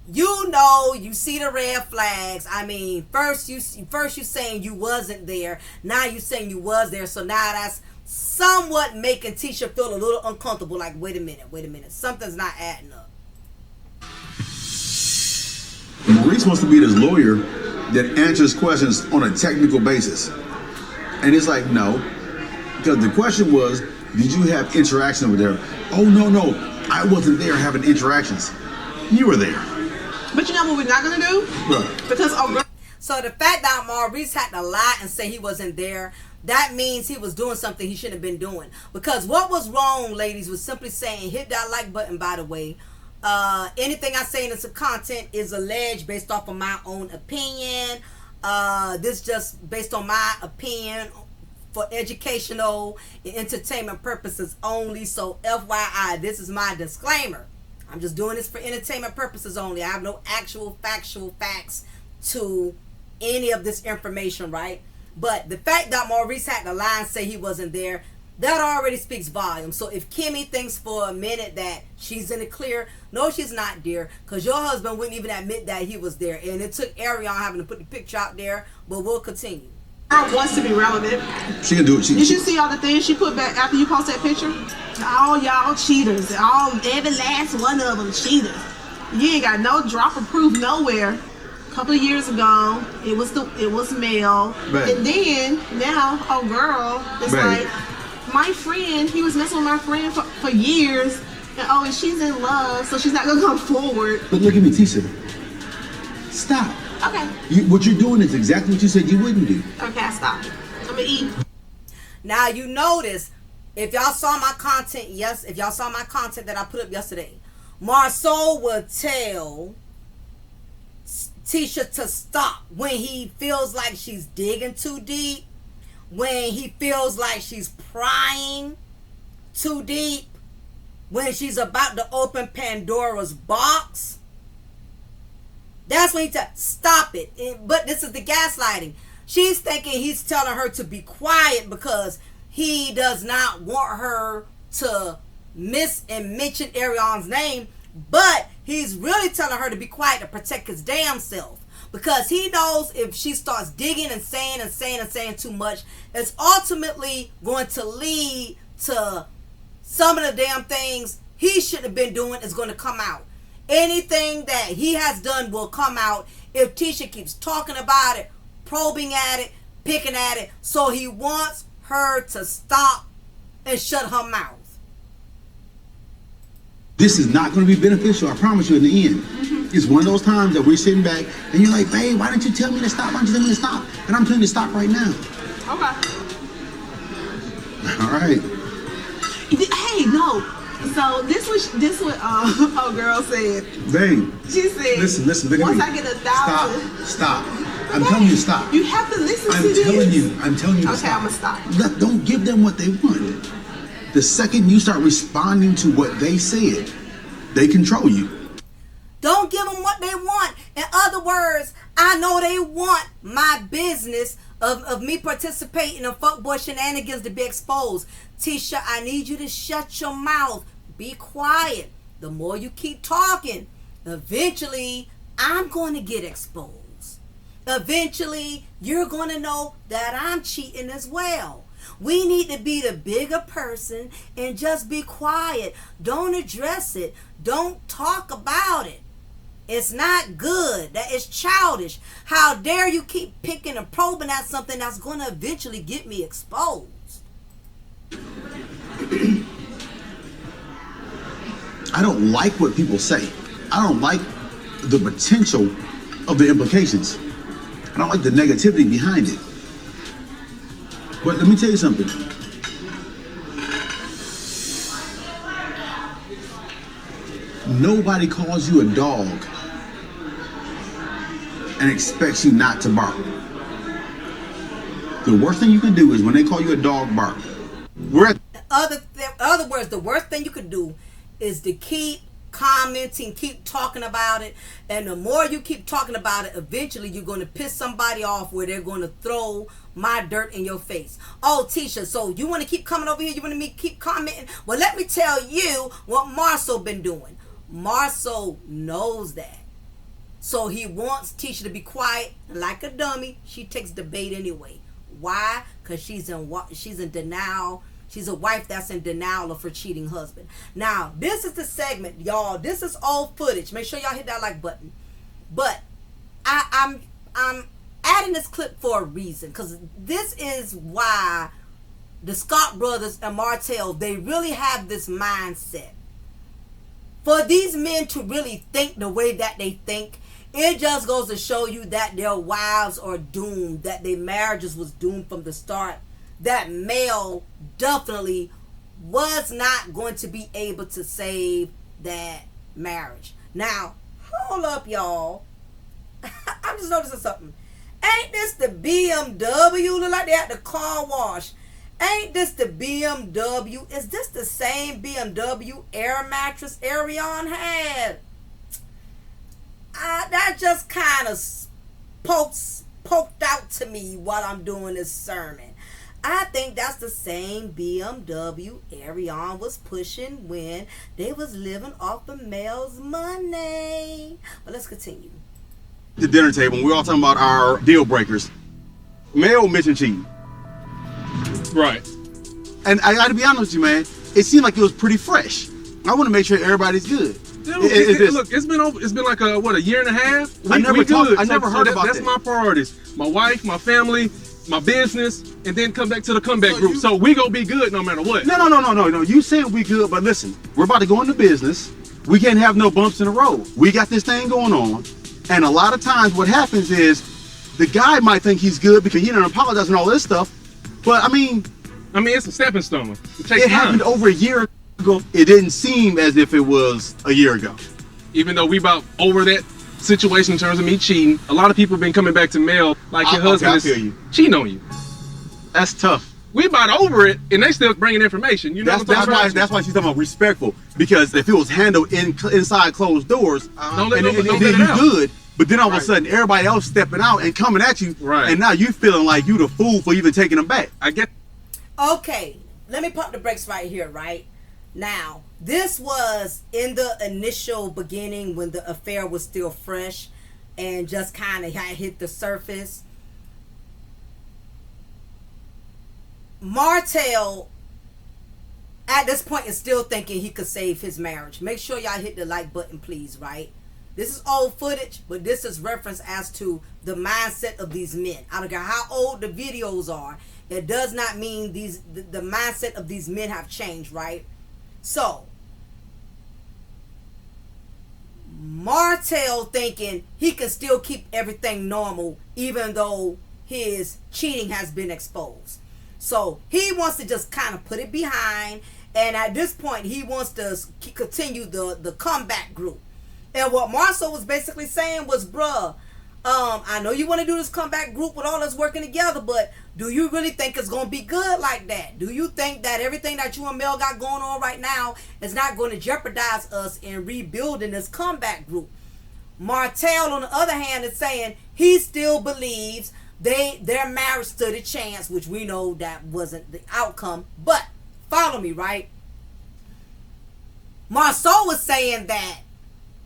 you know you see the red flags. I mean, first you saying you wasn't there, now you saying you was there, so now that's somewhat making Tisha feel a little uncomfortable. Like, wait a minute, something's not adding up. Maurice wants to be this lawyer that answers questions on a technical basis. And it's like, no. Because the question was, did you have interaction with her? Oh, no. I wasn't there having interactions. You were there. But you know what we're not going to do? What? Because, so the fact that Maurice had to lie and say he wasn't there, that means he was doing something he shouldn't have been doing. Because what was wrong, ladies, was simply saying, hit that like button, by the way. Anything I say in this content is alleged based off of my own opinion. This just based on my opinion for educational and entertainment purposes only. So FYI, this is my disclaimer. I'm just doing this for entertainment purposes only. I have no actual factual facts to any of this information, right? But the fact that Maurice had to lie and say he wasn't there, that already speaks volumes. So if Kimmy thinks for a minute that she's in the clear, no, she's not, dear, because your husband wouldn't even admit that he was there. And it took Ariane having to put the picture out there, but we'll continue. Girl wants to be relevant. She can do it. Did you see all the things she put back after you post that picture? All y'all cheaters. Every last one of them cheaters. You ain't got no drop of proof nowhere. A couple of years ago, it was male. Babe. And then now, girl, it's like, my friend, he was messing with my friend for years, and she's in love, so she's not gonna come forward. But look at me, Tisha. Stop. Okay. What you're doing is exactly what you said you wouldn't do. Okay, I stopped. I'm gonna eat. Now you notice, if y'all saw my content, if y'all saw my content that I put up yesterday, Marceau would tell Tisha to stop when he feels like she's digging too deep. When he feels like she's prying too deep, when she's about to open Pandora's box, that's when he tells stop it. But this is the gaslighting. She's thinking he's telling her to be quiet because he does not want her to miss and mention Ariane's name, but he's really telling her to be quiet to protect his damn self. Because he knows if she starts digging and saying too much, it's ultimately going to lead to some of the damn things he should have been doing is going to come out. Anything that he has done will come out if Tisha keeps talking about it, probing at it, picking at it. So he wants her to stop and shut her mouth. This is not going to be beneficial, I promise you, in the end. It's one of those times that we're sitting back and you're like, babe, why didn't you tell me to stop? Why didn't you tell me to stop? And I'm telling you to stop right now. Okay. All right. Hey, no. So this what a girl said. Babe. She said, listen, look at me. once I get 1,000. Stop. I'm telling you to stop. You have to listen to this. I'm telling you to okay, stop. I'm going to stop. Don't give them what they want. The second you start responding to what they said, they control you. Don't give them what they want. In other words, I know they want my business of me participating in fuckboy shenanigans to be exposed. Tisha, I need you to shut your mouth. Be quiet. The more you keep talking, eventually I'm going to get exposed. Eventually you're going to know that I'm cheating as well. We need to be the bigger person and just be quiet. Don't address it. Don't talk about it. It's not good. That is childish. How dare you keep picking and probing at something that's going to eventually get me exposed? I don't like what people say. I don't like the potential of the implications. I don't like the negativity behind it. But let me tell you something. Nobody calls you a dog and expects you not to bark. The worst thing you can do is when they call you a dog, bark. In other words, the worst thing you could do is to keep commenting, keep talking about it, and the more you keep talking about it, eventually you're going to piss somebody off where they're going to throw my dirt in your face. Oh, Tisha, so you want to keep coming over here? You want me to keep commenting? Well, let me tell you what Marcel been doing. Marcel knows that. So he wants Tisha to be quiet. Like a dummy, she takes the bait anyway. Why? Because she's in denial. She's a wife that's in denial of her cheating husband. Now, this is the segment, y'all. This is old footage. Make sure y'all hit that like button. But I'm adding this clip for a reason, because this is why the Scott brothers and Martell, they really have this mindset. For these men to really think the way that they think, it just goes to show you that their wives are doomed, that their marriages was doomed from the start. That male definitely was not going to be able to save that marriage. Now, hold up, y'all. I'm just noticing something. Ain't this the BMW? Look like they at the car wash. Ain't this the BMW? Is this the same BMW air mattress Arion had? That just kind of poked out to me while I'm doing this sermon. I think that's the same BMW Arion was pushing when they was living off of Mel's money. But let's continue. The dinner table, and we're all talking about our deal breakers. Mel mentioned cheating. Right. And I got to be honest with you, man. It seemed like it was pretty fresh. I want to make sure everybody's good. Yeah, look, it's been like a year and a half. I never heard about that. That's my priorities. My wife, my family, my business, and then come back to the comeback group. So we gonna be good no matter what. No. You saying we good, but listen, we're about to go into business. We can't have no bumps in the road. We got this thing going on, and a lot of times what happens is the guy might think he's good because he didn't apologize and all this stuff. But I mean, it's a stepping stone. It happened over a year ago. It didn't seem as if it was a year ago. Even though we about over that situation in terms of me cheating, a lot of people have been coming back to Mel like your husband is cheating on you. That's tough. We about over it, and they still bringing information. You know that's why she's talking about respectful. Because if it was handled inside closed doors, and then you good, but then all of a sudden everybody else stepping out and coming at you, and now you feeling like you the fool for even taking them back. I get. Okay, let me pump the brakes right here, right? Now, this was in the initial beginning when the affair was still fresh and just kind of had hit the surface. Martell at this point is still thinking he could save his marriage. Make sure y'all hit the like button, please, right? This is old footage, but this is reference as to the mindset of these men. I don't care how old the videos are. It does not mean the mindset of these men have changed, right? So, Martell thinking he can still keep everything normal even though his cheating has been exposed. So, he wants to just kind of put it behind, and at this point, he wants to continue the comeback group. And what Marcel was basically saying was, bruh, I know you want to do this comeback group with all us working together, but do you really think it's going to be good like that? Do you think that everything that you and Mel got going on right now is not going to jeopardize us in rebuilding this comeback group? Martell, on the other hand, is saying he still believes their marriage stood a chance, which we know that wasn't the outcome. But, follow me, right? Marceau was saying that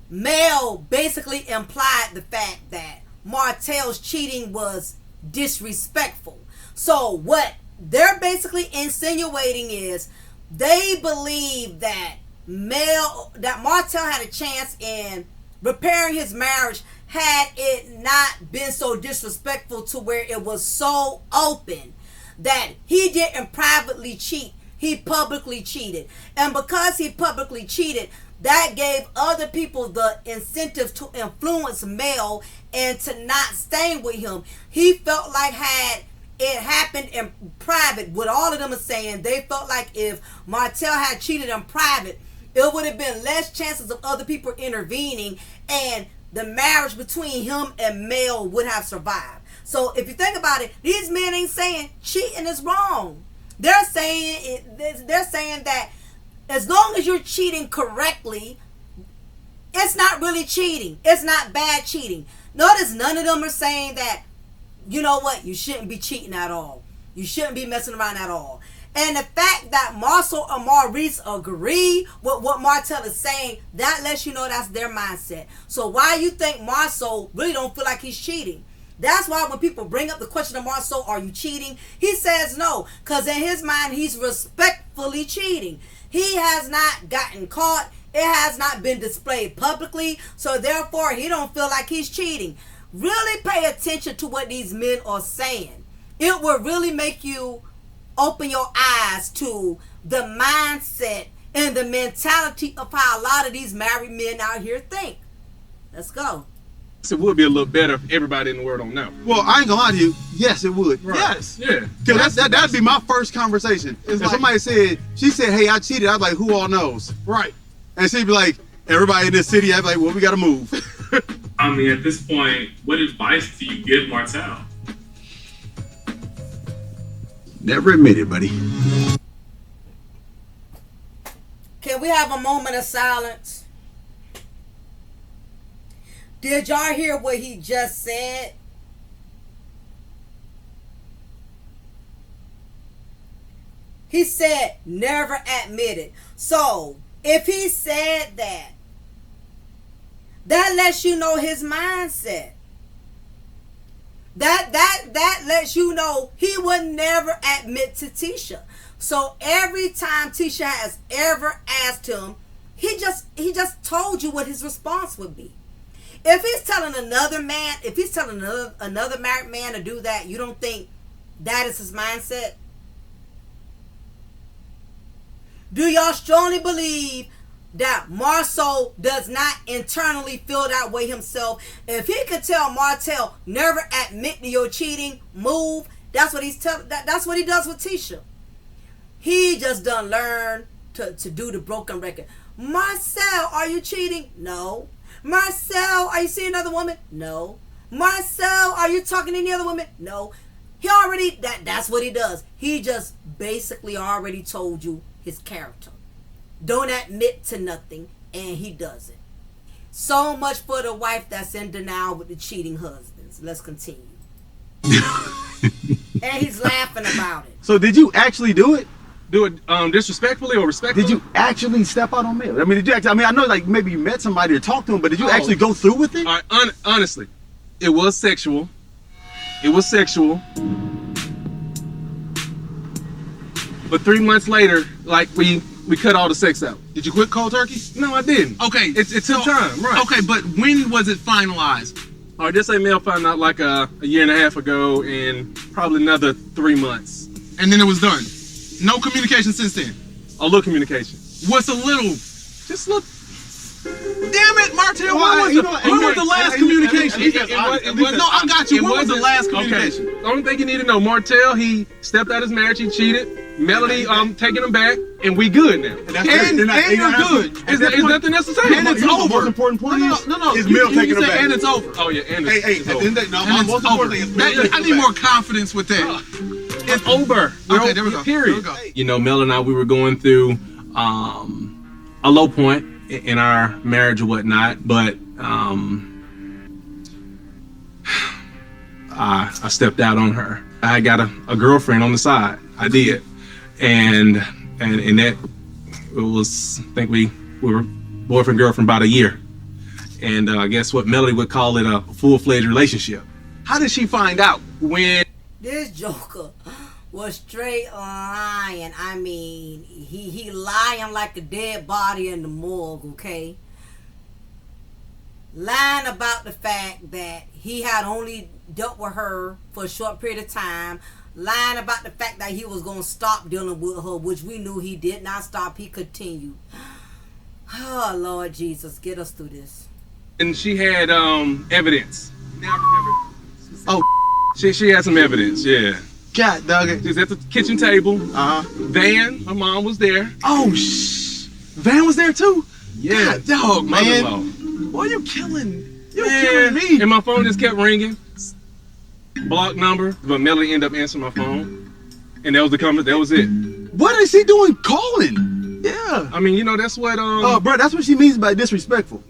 Mel basically implied the fact that Martell's cheating was disrespectful. So what they're basically insinuating is they believe that Martell had a chance in repairing his marriage had it not been so disrespectful to where it was so open that he didn't privately cheat, he publicly cheated. And because he publicly cheated, that gave other people the incentive to influence Mel and to not stay with him. He felt like had it happened in private, what all of them are saying, they felt like if Martell had cheated in private, it would have been less chances of other people intervening and the marriage between him and Mel would have survived. So if you think about it, these men ain't saying cheating is wrong. They're saying that as long as you're cheating correctly, it's not really cheating. It's not bad cheating. Notice none of them are saying that, you know what, you shouldn't be cheating at all. You shouldn't be messing around at all. And the fact that Marcel and Maurice agree with what Martell is saying, that lets you know that's their mindset. So why you think Marcel really don't feel like he's cheating? That's why when people bring up the question of Marcel, are you cheating? He says no, because in his mind, he's respectfully cheating. He has not gotten caught. It has not been displayed publicly. So therefore, he don't feel like he's cheating. Really pay attention to what these men are saying. It will really make you open your eyes to the mindset and the mentality of how a lot of these married men out here think. Let's go. It would be a little better if everybody in the world don't know. Well, I ain't gonna lie to you. Yes, it would. Right. Yes. Yeah. Because that'd be my first conversation. If somebody said, she said, hey, I cheated, I'd be like, who all knows? Right. And she'd be like, everybody in this city, I'd be like, well, we gotta move. I mean, at this point, what advice do you give Martell? Never admit it, buddy. Can we have a moment of silence? Did y'all hear what he just said? He said, never admit it. So, if he said that, that lets you know his mindset. That lets you know he would never admit to Tisha. So every time Tisha has ever asked him, he just told you what his response would be. If he's telling another man, if he's telling another married man to do that, you don't think that is his mindset? Do y'all strongly believe that Marceau does not internally feel that way himself? If he could tell Martell, never admit to your cheating, move, that's what that's what he does with Tisha. He just done learned to do the broken record. Marcel, are you cheating? No. Marcel, are you seeing another woman? No. Marcel, are you talking to any other woman? No. He already, that's what he does. He just basically already told you his character. Don't admit to nothing, and he does it. So much for the wife that's in denial with the cheating husbands. Let's continue. And he's laughing about it. So did you actually do it? Do it disrespectfully or respectfully? Did you actually step out on Mel? I mean, did you actually, I mean, I know like maybe you met somebody or talked to him, but did you actually go through with it? All right, honestly, it was sexual. It was sexual. But 3 months later, like we we cut all the sex out. Did you quit cold turkey? No, I didn't. Okay. It took time, right? Okay, but when was it finalized? All right, this email found out like a year and a half ago, and probably another 3 months. And then it was done. No communication since then. A little communication. What's a little? Just look. Damn it, Martell. When was the last communication? No, I got you. When was the last communication? Okay. The only thing you need to know, Martell, he stepped out his marriage, he cheated. Melody, taking him back, and we good now. And you're good. Is nothing else to say? And it's over. The most important point No. is Mel taking him back. And it's over. Oh yeah, and Hey, my most important thing is Mel taking I him need back. more confidence with that. It's over. Okay, there we go. Period. There we go. You know, Mel and I, we were going through a low point in our marriage or whatnot, but I stepped out on her. I got a girlfriend on the side. I did, and that it was. I think we were boyfriend girlfriend about a year, and guess what? Melody would call it a full-fledged relationship. How did she find out when? This joker was straight lying. I mean, he lying like a dead body in the morgue, okay? Lying about the fact that he had only dealt with her for a short period of time. Lying about the fact that he was going to stop dealing with her, which we knew he did not stop. He continued. Oh, Lord Jesus, get us through this. And she had evidence. Now remember. Oh, she had some evidence, yeah. God dog it. She was at the kitchen table. Van, her mom was there. Oh, Van was there too? Yeah. God, dog, man. Mother-in-law. Boy, you're killing me. And my phone just kept ringing. Block number, but Melody ended up answering my phone. And that was the comment, that was it. What is he doing calling? Yeah. I mean, you know, that's what bro, that's what she means by disrespectful.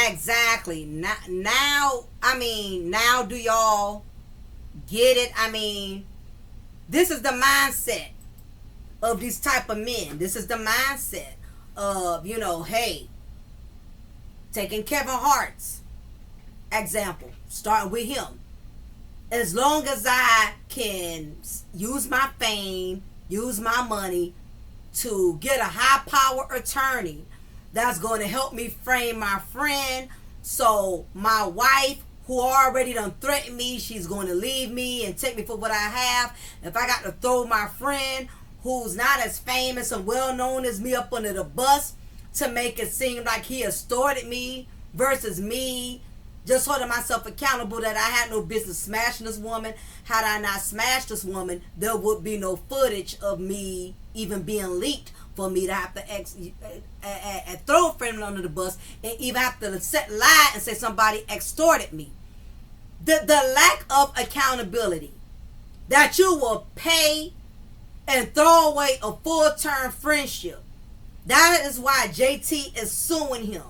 Exactly. Now, I mean, now do y'all get it? I mean, this is the mindset of these type of men. This is the mindset of, you know, hey, taking Kevin Hart's example, starting with him. As long as I can use my fame, use my money to get a high power attorney that's going to help me frame my friend, so my wife, who already done threatened me, she's going to leave me and take me for what I have. If I got to throw my friend, who's not as famous and well known as me, up under the bus to make it seem like he extorted me, versus me just holding myself accountable that I had no business smashing this woman. Had I not smashed this woman, there would be no footage of me even being leaked for me to have to throw a friend under the bus and even have to lie and say somebody extorted me. The lack of accountability that you will pay and throw away a full-term friendship. That is why JT is suing him.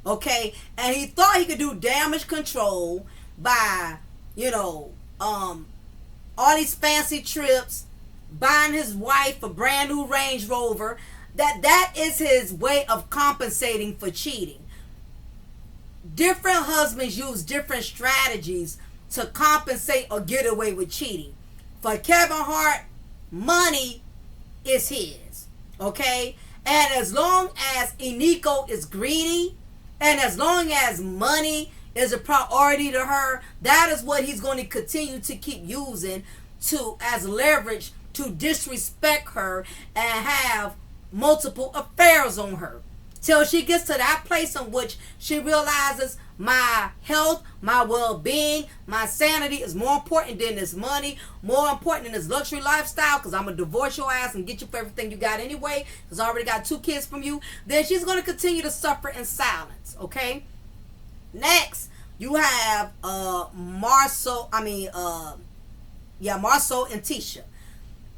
Okay? And he thought he could do damage control by, you know, all these fancy trips, buying his wife a brand new Range Rover. That is his way of compensating for cheating. Different husbands use different strategies to compensate or get away with cheating. For Kevin Hart, money is his. Okay? And as long as Eniko is greedy, and as long as money is a priority to her, that is what he's going to continue to keep using to as leverage to disrespect her and have multiple affairs on her, till she gets to that place in which she realizes my health, my well-being, my sanity is more important than this money, more important than this luxury lifestyle, because I'm going to divorce your ass and get you for everything you got anyway, because I already got 2 kids from you. Then she's going to continue to suffer in silence. Okay? Next, you have Marceau and Tisha.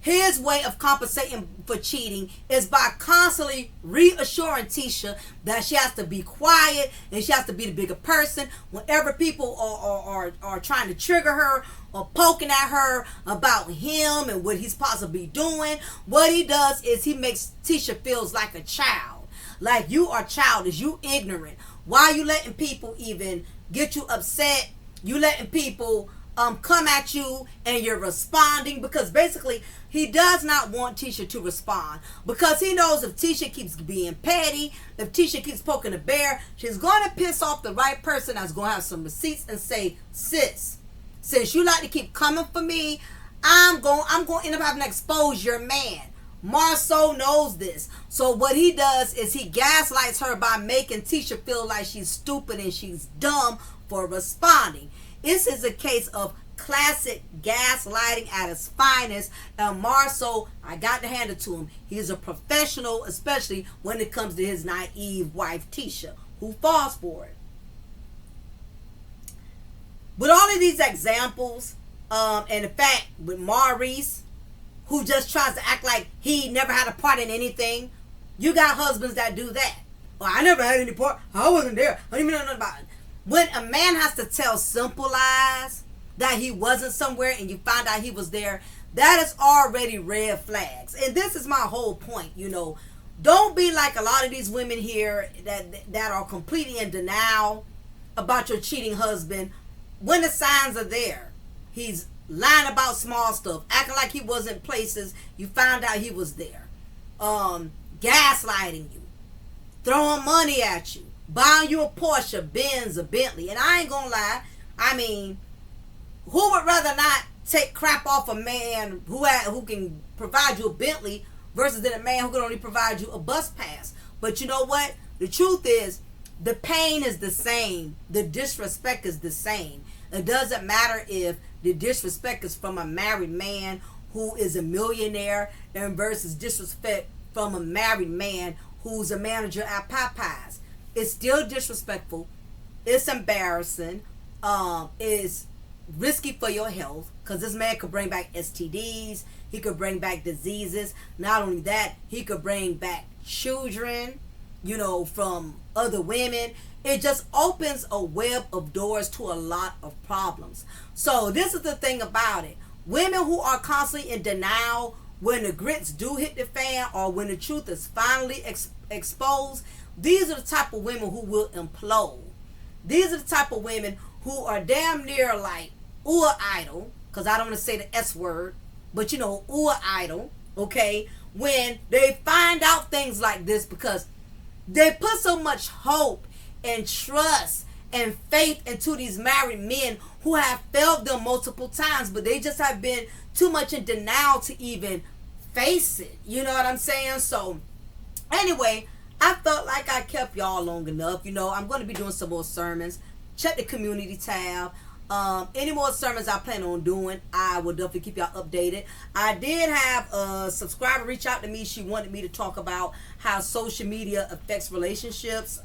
His way of compensating for cheating is by constantly reassuring Tisha that she has to be quiet and she has to be the bigger person. Whenever people are trying to trigger her or poking at her about him and what he's possibly doing, what he does is he makes Tisha feels like a child. Like, you are childish, you ignorant. Why are you letting people even get you upset? You letting people come at you and you're responding, because basically he does not want Tisha to respond, because he knows if Tisha keeps being petty, if Tisha keeps poking the bear, she's going to piss off the right person that's going to have some receipts and say, sis, since you like to keep coming for me, I'm going to end up having to expose your man. Marceau knows this. So what he does is he gaslights her by making Tisha feel like she's stupid and she's dumb for responding. This is a case of classic gaslighting at its finest. And Marceau, I got to hand it to him. He's a professional, especially when it comes to his naive wife, Tisha, who falls for it. With all of these examples, and the fact with Maurice, who just tries to act like he never had a part in anything, you got husbands that do that. Well, I never had any part. I wasn't there. I don't even know nothing about it. When a man has to tell simple lies that he wasn't somewhere and you find out he was there, that is already red flags. And this is my whole point, you know. Don't be like a lot of these women here that are completely in denial about your cheating husband when the signs are there. He's lying about small stuff, acting like he wasn't places you found out he was there, gaslighting you, throwing money at you, buying you a Porsche, Benz, a Bentley. And I ain't gonna lie, I mean, who would rather not take crap off a man who can provide you a Bentley versus than a man who can only provide you a bus pass? But you know what? The truth is, the pain is the same. The disrespect is the same. It doesn't matter if the disrespect is from a married man who is a millionaire and versus disrespect from a married man who's a manager at Popeyes. It's still disrespectful. It's embarrassing. It's risky for your health, because this man could bring back STDs. He could bring back diseases. Not only that, he could bring back children, you know, from other women. It just opens a web of doors to a lot of problems. So this is the thing about it. Women who are constantly in denial when the grits do hit the fan or when the truth is finally exposed, these are the type of women who will implode. These are the type of women who are damn near like idol, because I don't want to say the S word, but you know, idol, okay, when they find out things like this, because they put so much hope and trust and faith into these married men who have failed them multiple times, but they just have been too much in denial to even face it. You know what I'm saying? So anyway, I felt like I kept y'all long enough. You know, I'm going to be doing some more sermons. Check the community tab. Any more sermons I plan on doing, I will definitely keep y'all updated. I did have a subscriber reach out to me. She wanted me to talk about how social media affects relationships,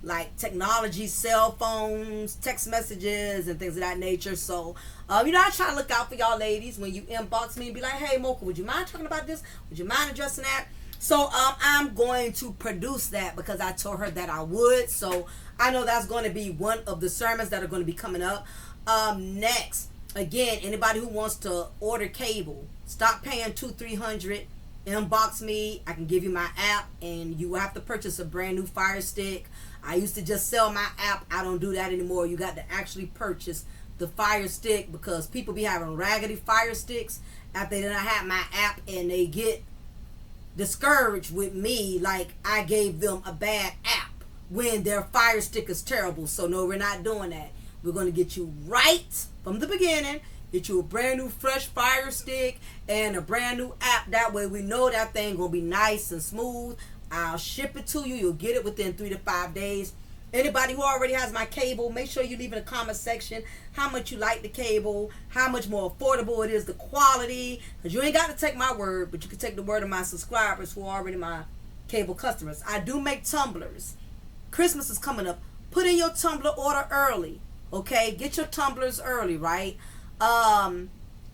like technology, cell phones, text messages, and things of that nature. So, you know, I try to look out for y'all ladies when you inbox me and be like, hey, Mocha, would you mind talking about this? Would you mind addressing that? So, I'm going to produce that because I told her that I would. So, I know that's going to be one of the sermons that are going to be coming up. Next, again, anybody who wants to order cable, stop paying $200-300. Inbox me. I can give you my app, and you will have to purchase a brand new Fire Stick. I used to just sell my app. I don't do that anymore. You got to actually purchase the Fire Stick, because people be having raggedy Fire Sticks after they done had my app, and they get discouraged with me like I gave them a bad app when their Fire Stick is terrible. So no, we're not doing that. We're going to get you right from the beginning. Get you a brand new fresh Fire Stick and a brand new app. That way we know that thing going to be nice and smooth. I'll ship it to you. You'll get it within 3 to 5 days. Anybody who already has my cable, make sure you leave in the comment section how much you like the cable, how much more affordable it is, the quality. Because you ain't got to take my word, but you can take the word of my subscribers who are already my cable customers. I do make tumblers. Christmas is coming up. Put in your tumbler order early. Okay? Get your tumblers early, right?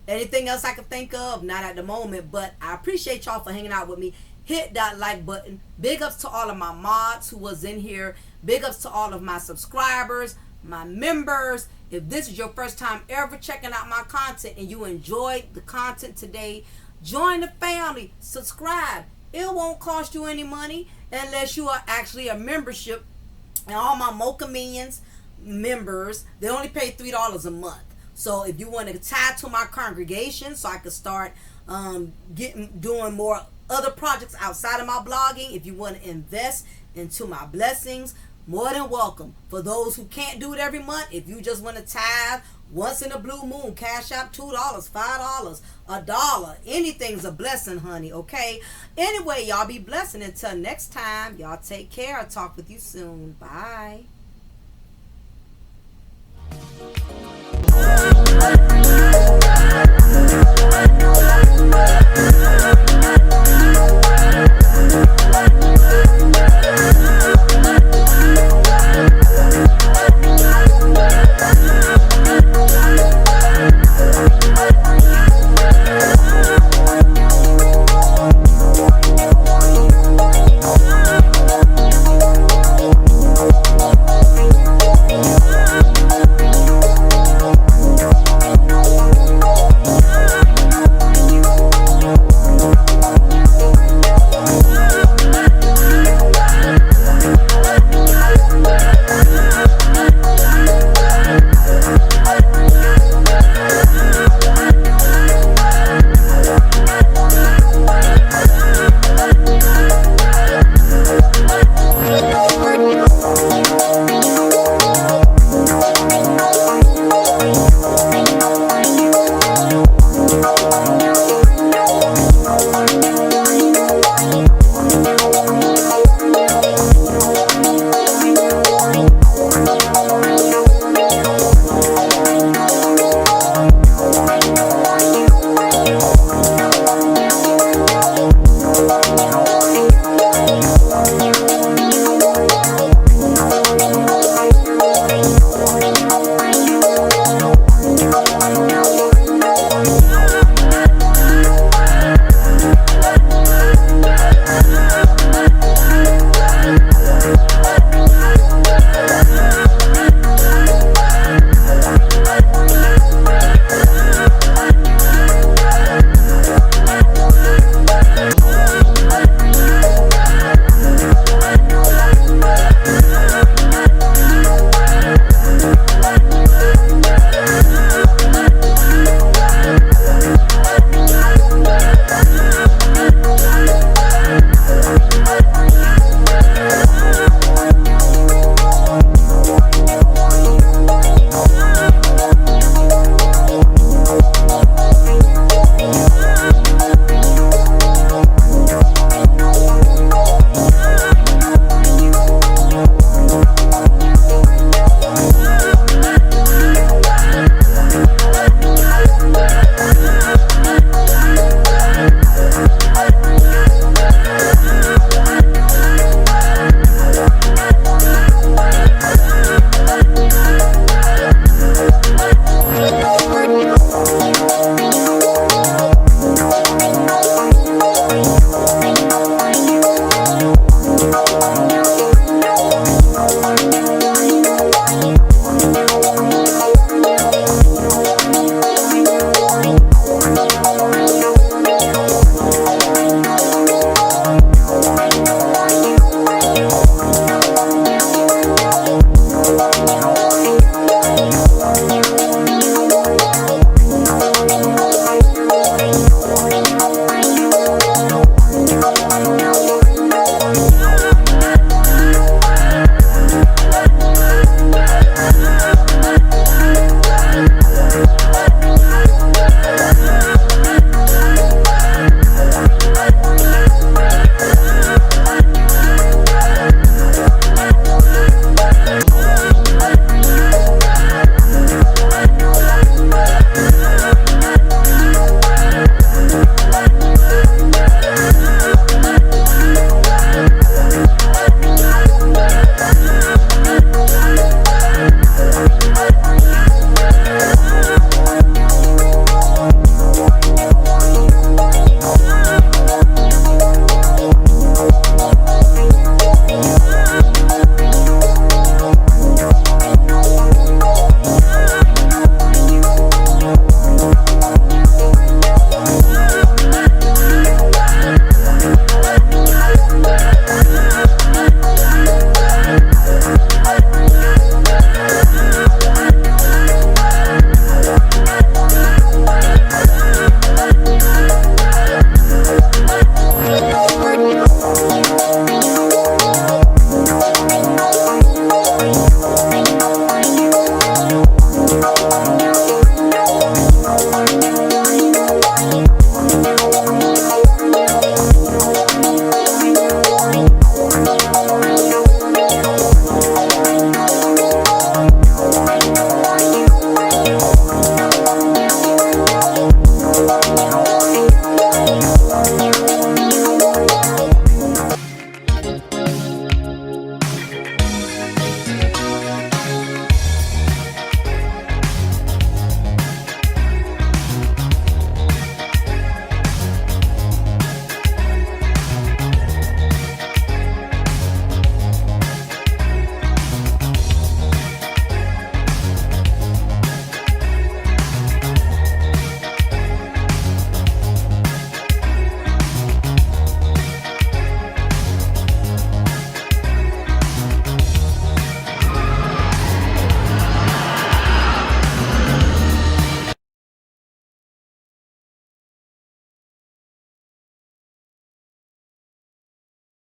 Anything else I can think of? Not at the moment, but I appreciate y'all for hanging out with me. Hit that like button. Big ups to all of my mods who was in here. Big ups to all of my subscribers, my members. If this is your first time ever checking out my content and you enjoyed the content today, join the family. Subscribe. It won't cost you any money unless you are actually a membership. And all my Mocha Minions members, they only pay $3 a month. So if you want to tie to my congregation so I can start doing more other projects outside of my blogging, if you want to invest into my blessings, more than welcome. For those who can't do it every month, if you just want to tithe once in a blue moon, cash out $2, $5, $1. Anything's a blessing, honey, okay? Anyway, y'all be blessed. And until next time, y'all take care. I'll talk with you soon. Bye.